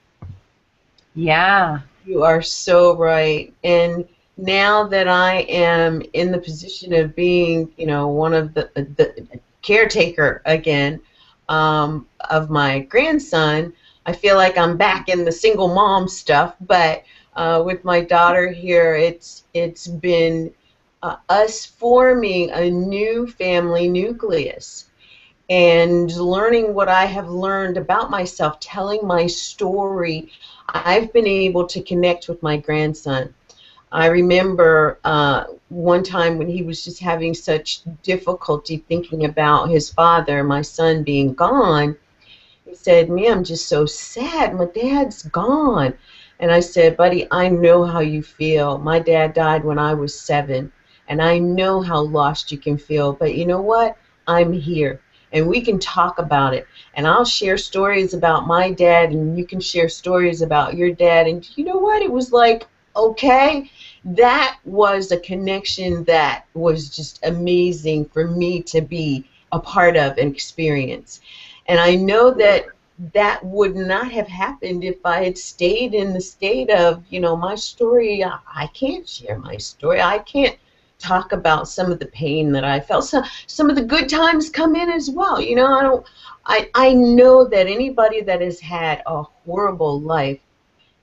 Yeah. You are so right. And now that I am in the position of being, you know, one of the caretaker again, of my grandson, I feel like I'm back in the single mom stuff, but with my daughter here, it's been us forming a new family nucleus and learning what I have learned about myself, telling my story, I've been able to connect with my grandson. I remember one time when he was just having such difficulty thinking about his father, my son, being gone. He said, "Me, I'm just so sad. My dad's gone." And I said, "Buddy, I know how you feel. My dad died when I was 7, and I know how lost you can feel. But you know what? I'm here, and we can talk about it. And I'll share stories about my dad, and you can share stories about your dad." And you know what? It was like, okay, that was a connection that was just amazing for me to be a part of and experience. And I know that that would not have happened if I had stayed in the state of, my story. I can't share my story. I can't talk about some of the pain that I felt. Some of the good times come in as well. I know that anybody that has had a horrible life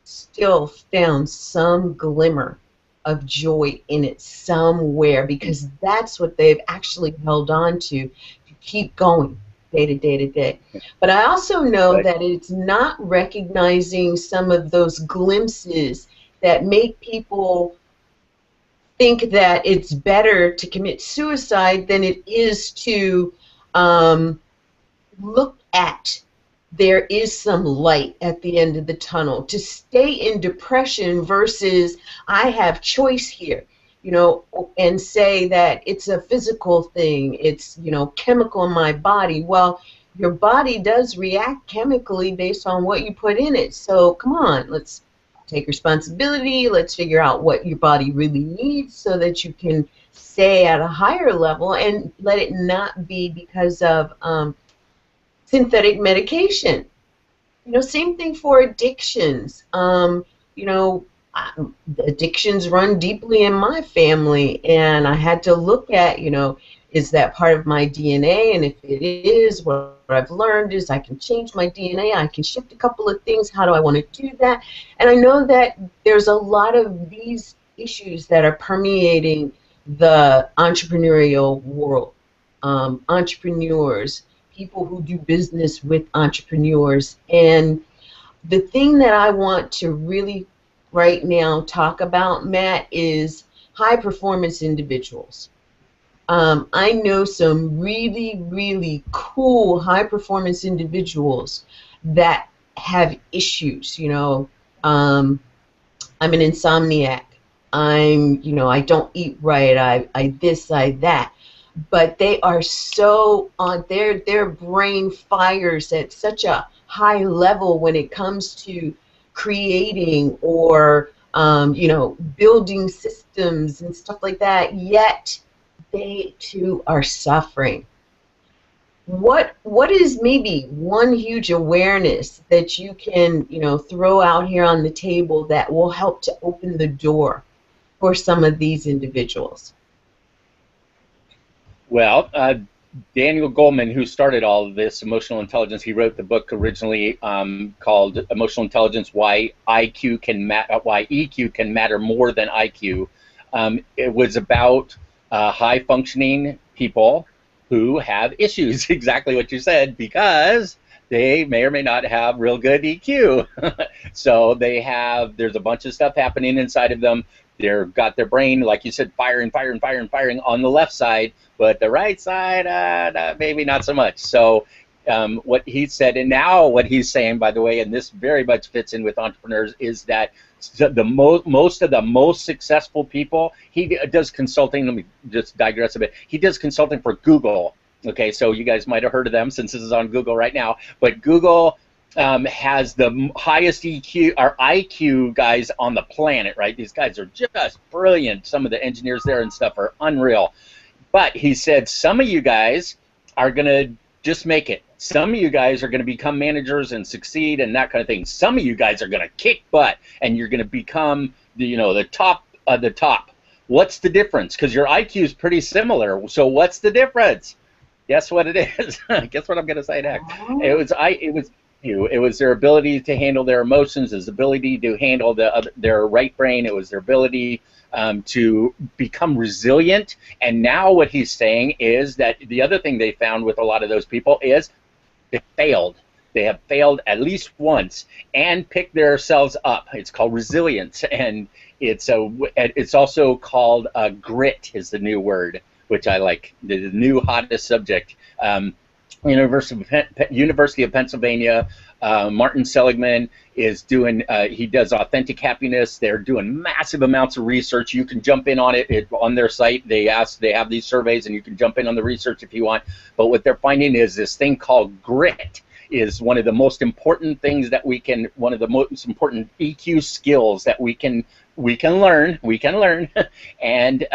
still found some glimmer of joy in it somewhere, because that's what they've actually held on to keep going day to day to day. But I also know that it's not recognizing some of those glimpses that make people think that it's better to commit suicide than it is to look at there is some light at the end of the tunnel, to stay in depression versus I have choice here, and say that it's a physical thing, it's, chemical in my body. Well, your body does react chemically based on what you put in it. So come on, let's take responsibility. Let's figure out what your body really needs so that you can stay at a higher level, and let it not be because of synthetic medication. Same thing for addictions. Addictions run deeply in my family, and I had to look at, is that part of my DNA? And if it is, what I've learned is I can change my DNA. I can shift a couple of things. How do I want to do that? And I know that there's a lot of these issues that are permeating the entrepreneurial world. Entrepreneurs, people who do business with entrepreneurs. And the thing that I want to really right now talk about, Matt, is high performance individuals. I know some really, really cool high performance individuals that have issues. I'm an insomniac. I don't eat right. I this, I that. But they are so on their brain fires at such a high level when it comes to creating or building systems and stuff like that, yet they too are suffering. What is maybe one huge awareness that you can throw out here on the table that will help to open the door for some of these individuals? Well, Daniel Goleman, who started all of this emotional intelligence, he wrote the book originally called Emotional Intelligence: Why EQ can matter more than IQ. It was about high functioning people who have issues, exactly what you said, because they may or may not have real good EQ. So there's a bunch of stuff happening inside of them. They've got their brain, like you said, firing on the left side, but the right side, maybe not so much. So what he said, and now what he's saying, by the way, and this very much fits in with entrepreneurs, is that most of the most successful people, he does consulting. Let me just digress a bit. He does consulting for Google. Okay, so you guys might have heard of them since this is on Google right now. But Google has the highest EQ or IQ guys on the planet, right? These guys are just brilliant. Some of the engineers there and stuff are unreal. But he said some of you guys are going to just make it. Some of you guys are going to become managers and succeed and that kind of thing. Some of you guys are going to kick butt and you're going to become the top of the top. What's the difference? Because your IQ is pretty similar. So what's the difference? Guess what it is? Guess what I'm going to say next? you. It was their ability to handle their emotions, his ability to handle their right brain. It was their ability to become resilient. And now what he's saying is that the other thing they found with a lot of those people is they failed. They have failed at least once and picked themselves up. It's called resilience, and it's also called grit is the new word, which I like, the new hottest subject. University of Pennsylvania, Martin Seligman is doing, he does authentic happiness. They're doing massive amounts of research. You can jump in on it on their site. They have these surveys and you can jump in on the research if you want. But what they're finding is this thing called grit is one of the most important things that one of the most important EQ skills that we can learn, and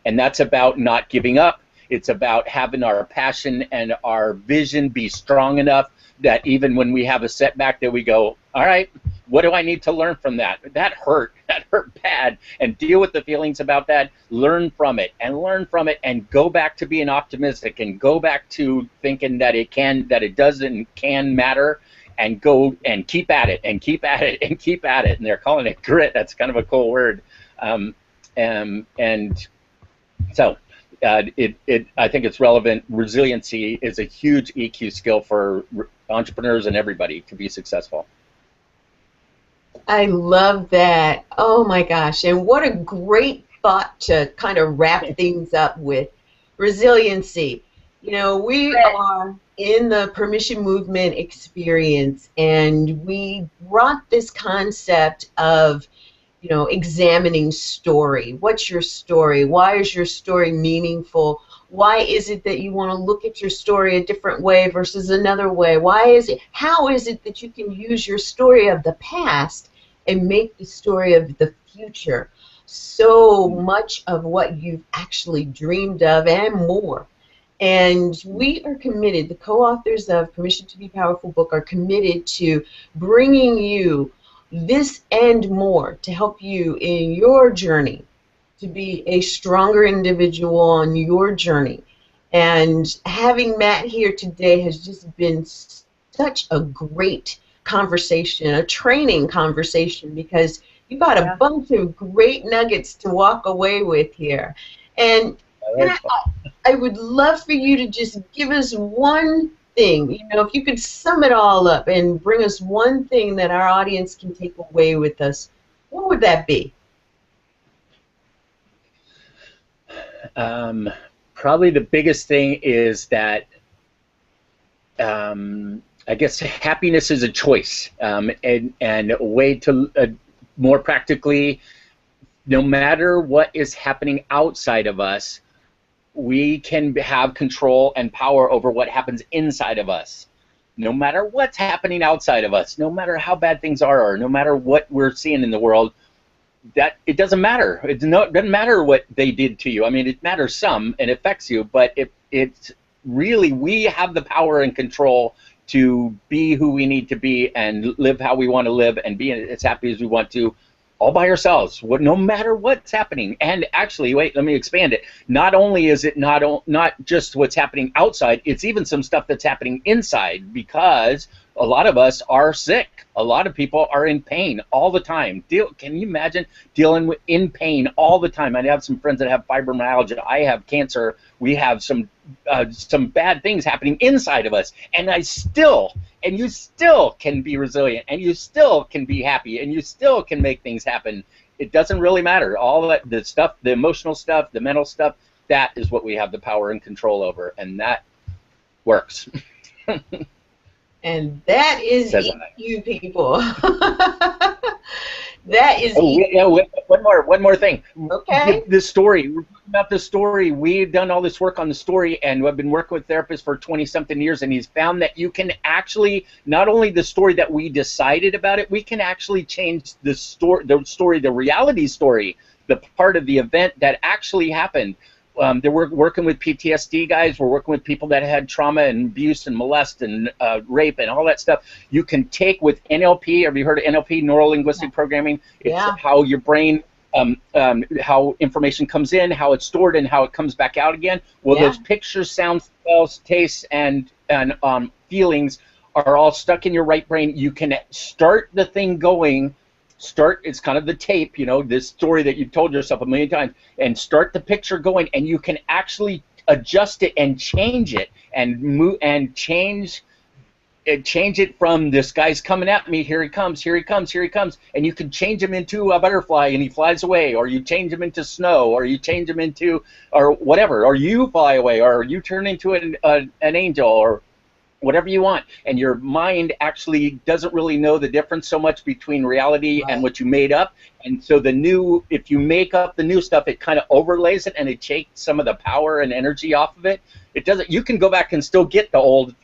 that's about not giving up. It's about having our passion and our vision be strong enough that even when we have a setback that we go, all right, what do I need to learn from that? That hurt bad, and deal with the feelings about that, learn from it, and go back to being optimistic, and go back to thinking that it does and can matter, and go and keep at it, and keep at it, and keep at it. And they're calling it grit. That's kind of a cool word. And so I think it's relevant. Resiliency is a huge EQ skill for entrepreneurs and everybody to be successful. I love that. Oh my gosh. And what a great thought to kind of wrap things up with. Resiliency. You know, we are in the permission movement experience, and we brought this concept of, you know, examining story. What's your story? Why is your story meaningful? Why is it that you want to look at your story a different way versus another way? How is it that you can use your story of the past and make the story of the future so much of what you've actually dreamed of and more? And we are committed, the co-authors of Permission to Be Powerful book are committed to bringing you this and more to help you in your journey to be a stronger individual on your journey. And having Matt here today has just been such a great conversation, a training conversation, because you got a bunch of great nuggets to walk away with here. And I would love for you to just give us one thing, you know, if you could sum it all up and bring us one thing that our audience can take away with us, what would that be? Probably the biggest thing is that I guess happiness is a choice, and a way to more practically, no matter what is happening outside of us, we can have control and power over what happens inside of us. No matter what's happening outside of us, no matter how bad things are, or no matter what we're seeing in the world, that it doesn't matter. It doesn't matter what they did to you. I mean, it matters some and affects you, but it's really, we have the power and control to be who we need to be and live how we want to live and be as happy as we want to, all by ourselves, no matter what's happening. And actually, wait, let me expand it. Not only is it not just what's happening outside, it's even some stuff that's happening inside, because a lot of us are sick. A lot of people are in pain all the time. Can you imagine dealing with in pain all the time? I have some friends that have fibromyalgia. I have cancer. We have some bad things happening inside of us, and you still can be resilient, and you still can be happy, and you still can make things happen. It doesn't really matter. All that, the stuff, the emotional stuff, the mental stuff, that is what we have the power and control over, and that works. And that is you people. That is. Oh, yeah, one more thing. Okay. The story. We're talking about the story. We've done all this work on the story, and I've been working with therapists for 20-something years, and he's found that you can actually, not only the story that we decided about it, we can actually change the reality story, the part of the event that actually happened. We're working with PTSD guys. We're working with people that had trauma and abuse and molest and rape and all that stuff. You can take with NLP. Have you heard of NLP, neuro-linguistic programming? It's how your brain, how information comes in, how it's stored, and how it comes back out again. Well, those pictures, sounds, smells, tastes, and feelings are all stuck in your right brain, you can start the thing going. It's kind of the tape, you know, this story that you've told yourself a million times, and start the picture going, and you can actually adjust it and change it and move and change it from this guy's coming at me, here he comes, here he comes, here he comes, and you can change him into a butterfly and he flies away, or you change him into snow, or you change him into, or whatever, or you fly away, or you turn into an angel, or whatever you want. And your mind actually doesn't really know the difference so much between reality and what you made up. And so if you make up the new stuff, it kind of overlays it, and it takes some of the power and energy off of it. It doesn't. You can go back and still get the old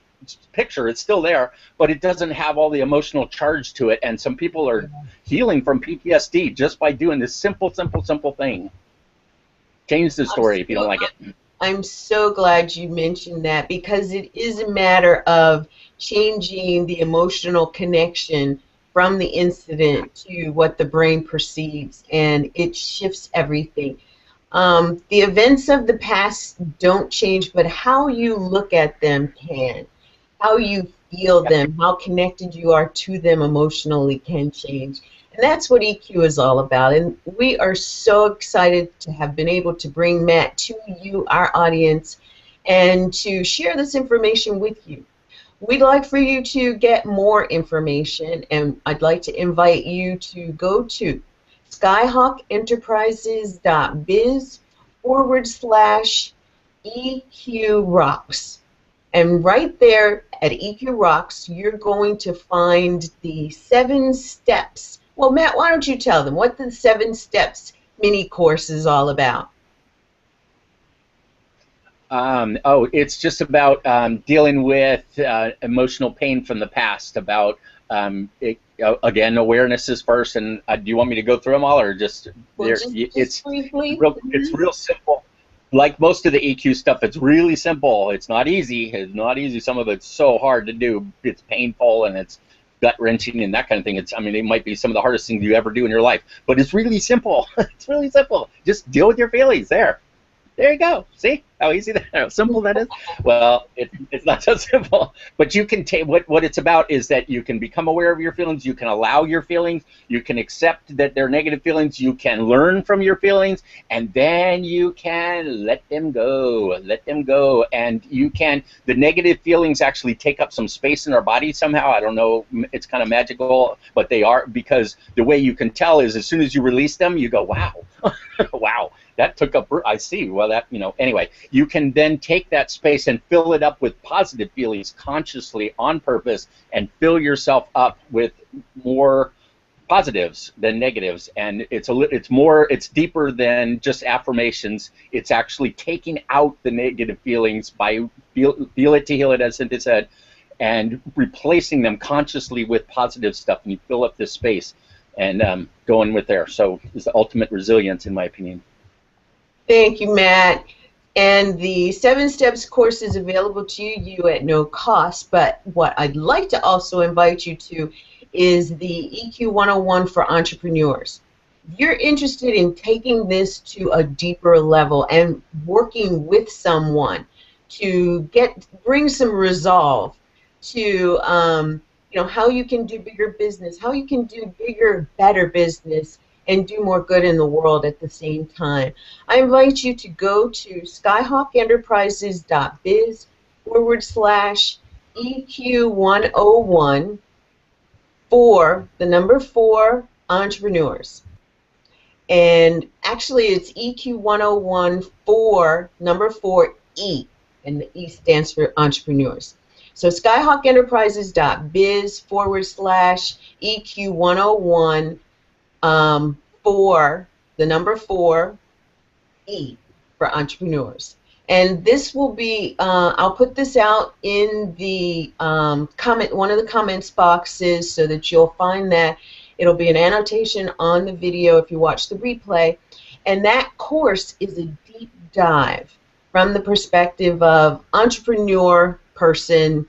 picture, it's still there, but it doesn't have all the emotional charge to it. And some people are healing from PTSD just by doing this simple thing. Change the story if you don't like it. I'm so glad you mentioned that, because it is a matter of changing the emotional connection from the incident to what the brain perceives, and it shifts everything. The events of the past don't change, but how you look at them can. How you feel them, how connected you are to them emotionally can change. And that's what EQ is all about. And we are so excited to have been able to bring Matt to you, our audience, and to share this information with you. We'd like for you to get more information, and I'd like to invite you to go to skyhawkenterprises.biz/EQ Rocks. And right there at EQ Rocks, you're going to find the 7 steps. Well, Matt, why don't you tell them what the 7 steps mini course is all about? It's just about dealing with emotional pain from the past. About again, awareness is first. And do you want me to go through them all, or just, just briefly? It's real simple. Like most of the EQ stuff, it's really simple. It's not easy. It's not easy. Some of it's so hard to do. It's painful, and it's gut-wrenching and that kind of thing. It might be some of the hardest things you ever do in your life. But it's really simple. It's really simple. Just deal with your feelings. There you go. See how easy how simple that is? Well, it's not so simple. But you can take what it's about is that you can become aware of your feelings. You can allow your feelings. You can accept that they're negative feelings. You can learn from your feelings, and then you can let them go. Let them go, and the negative feelings actually take up some space in our body somehow. I don't know. It's kind of magical, but they are, because the way you can tell is as soon as you release them, you go, wow, wow. That took up, I see, well, that, anyway, you can then take that space and fill it up with positive feelings consciously on purpose, and fill yourself up with more positives than negatives. And it's deeper than just affirmations. It's actually taking out the negative feelings by feel it to heal it, as Cynthia said, and replacing them consciously with positive stuff, and you fill up this space and going with there. So it's the ultimate resilience, in my opinion. Thank you, Matt. And the 7 Steps course is available to you at no cost, but what I'd like to also invite you to is the EQ 101 for entrepreneurs. If you're interested in taking this to a deeper level and working with someone to bring some resolve to how you can do bigger business, how you can do bigger, better business, and do more good in the world at the same time, I invite you to go to skyhawkenterprises.biz/EQ101 for the number 4 entrepreneurs. And actually it's EQ101 for number 4 E, and the E stands for entrepreneurs. So skyhawkenterprises.biz/EQ101 for the number 4 E for entrepreneurs. And this will be, I'll put this out in the one of the comments boxes so that you'll find that. It'll be an annotation on the video if you watch the replay. And that course is a deep dive from the perspective of entrepreneur person,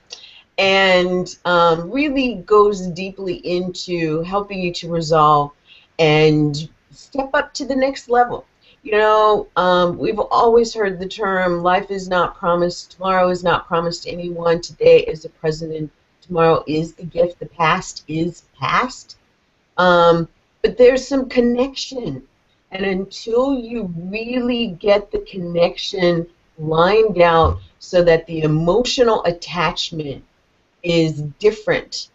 and really goes deeply into helping you to resolve and step up to the next level. We've always heard the term, life is not promised, tomorrow is not promised to anyone, today is a present Tomorrow is the gift. The past is past. But there's some connection. And until you really get the connection lined out so that the emotional attachment is different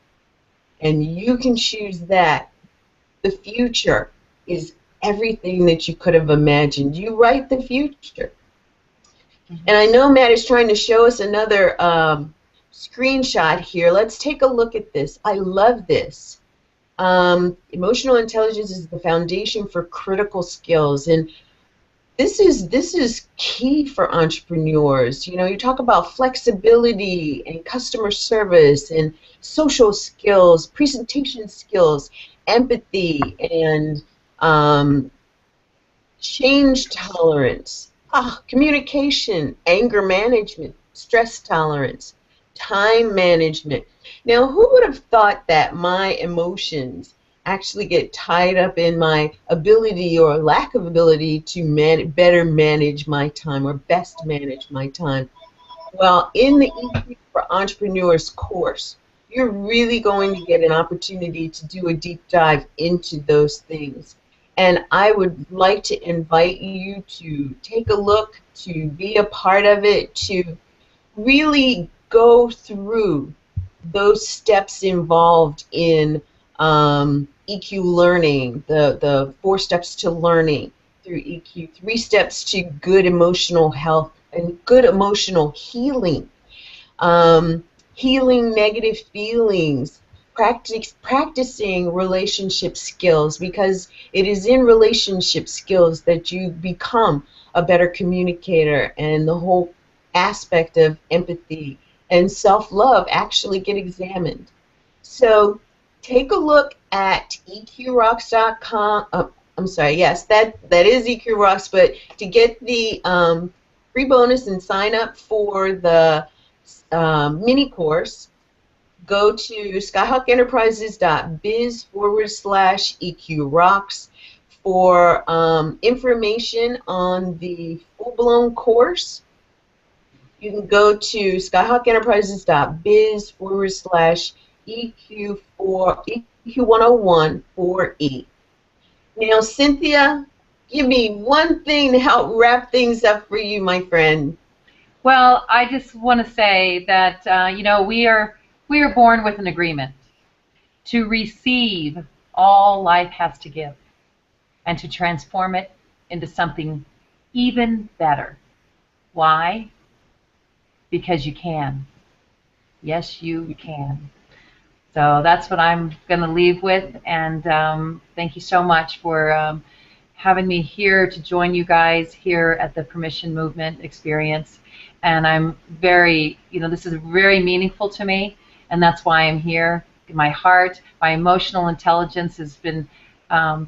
and you can choose that, the future is everything that you could have imagined. You write the future. And I know Matt is trying to show us another screenshot here. Let's take a look at this. I love this. Emotional intelligence is the foundation for critical skills, and this is key for entrepreneurs. You know, you talk about flexibility and customer service and social skills, presentation skills, empathy, and change tolerance, communication, anger management, stress tolerance, time management. Now, who would have thought that my emotions actually get tied up in my ability or lack of ability to better manage my time or best manage my time? Well, in the EQ for Entrepreneurs course, you're really going to get an opportunity to do a deep dive into those things. And I would like to invite you to take a look, to be a part of it, to really go through those steps involved in EQ learning, the 4 steps to learning through EQ, 3 steps to good emotional health and good emotional healing, healing negative feelings, practicing relationship skills, because it is in relationship skills that you become a better communicator, and the whole aspect of empathy and self-love actually get examined. So take a look at eqrocks.com. I'm sorry, yes, that is EQ Rocks, but to get the free bonus and sign up for the mini course, go to skyhawkenterprises.biz/EQ Rocks for information on the full-blown course. You can go to skyhawkenterprises.biz/EQ101 4E. Now, Cynthia, give me one thing to help wrap things up for you, my friend. Well, I just want to say that you know, we are born with an agreement to receive all life has to give and to transform it into something even better. Why? Because you can. Yes, you can. So that's what I'm going to leave with, and thank you so much for having me here to join you guys here at the Permission Movement Experience. And I'm very, you know, this is very meaningful to me, and that's why I'm here. My heart, my emotional intelligence has been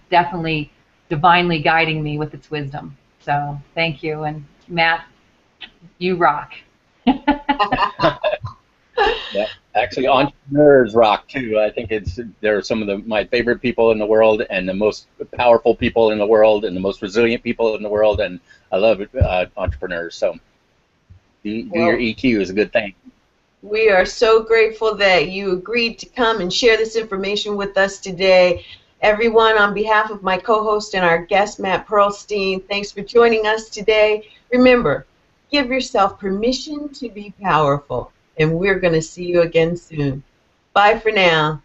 definitely divinely guiding me with its wisdom. So thank you, and Matt, you rock. Yeah, actually, entrepreneurs rock too. I think they're some of my favorite people in the world, and the most powerful people in the world, and the most resilient people in the world, and I love entrepreneurs. So do your EQ is a good thing. We are so grateful that you agreed to come and share this information with us today. Everyone, on behalf of my co-host and our guest, Matt Perelstein, thanks for joining us today. Remember, give yourself permission to be powerful, and we're going to see you again soon. Bye for now.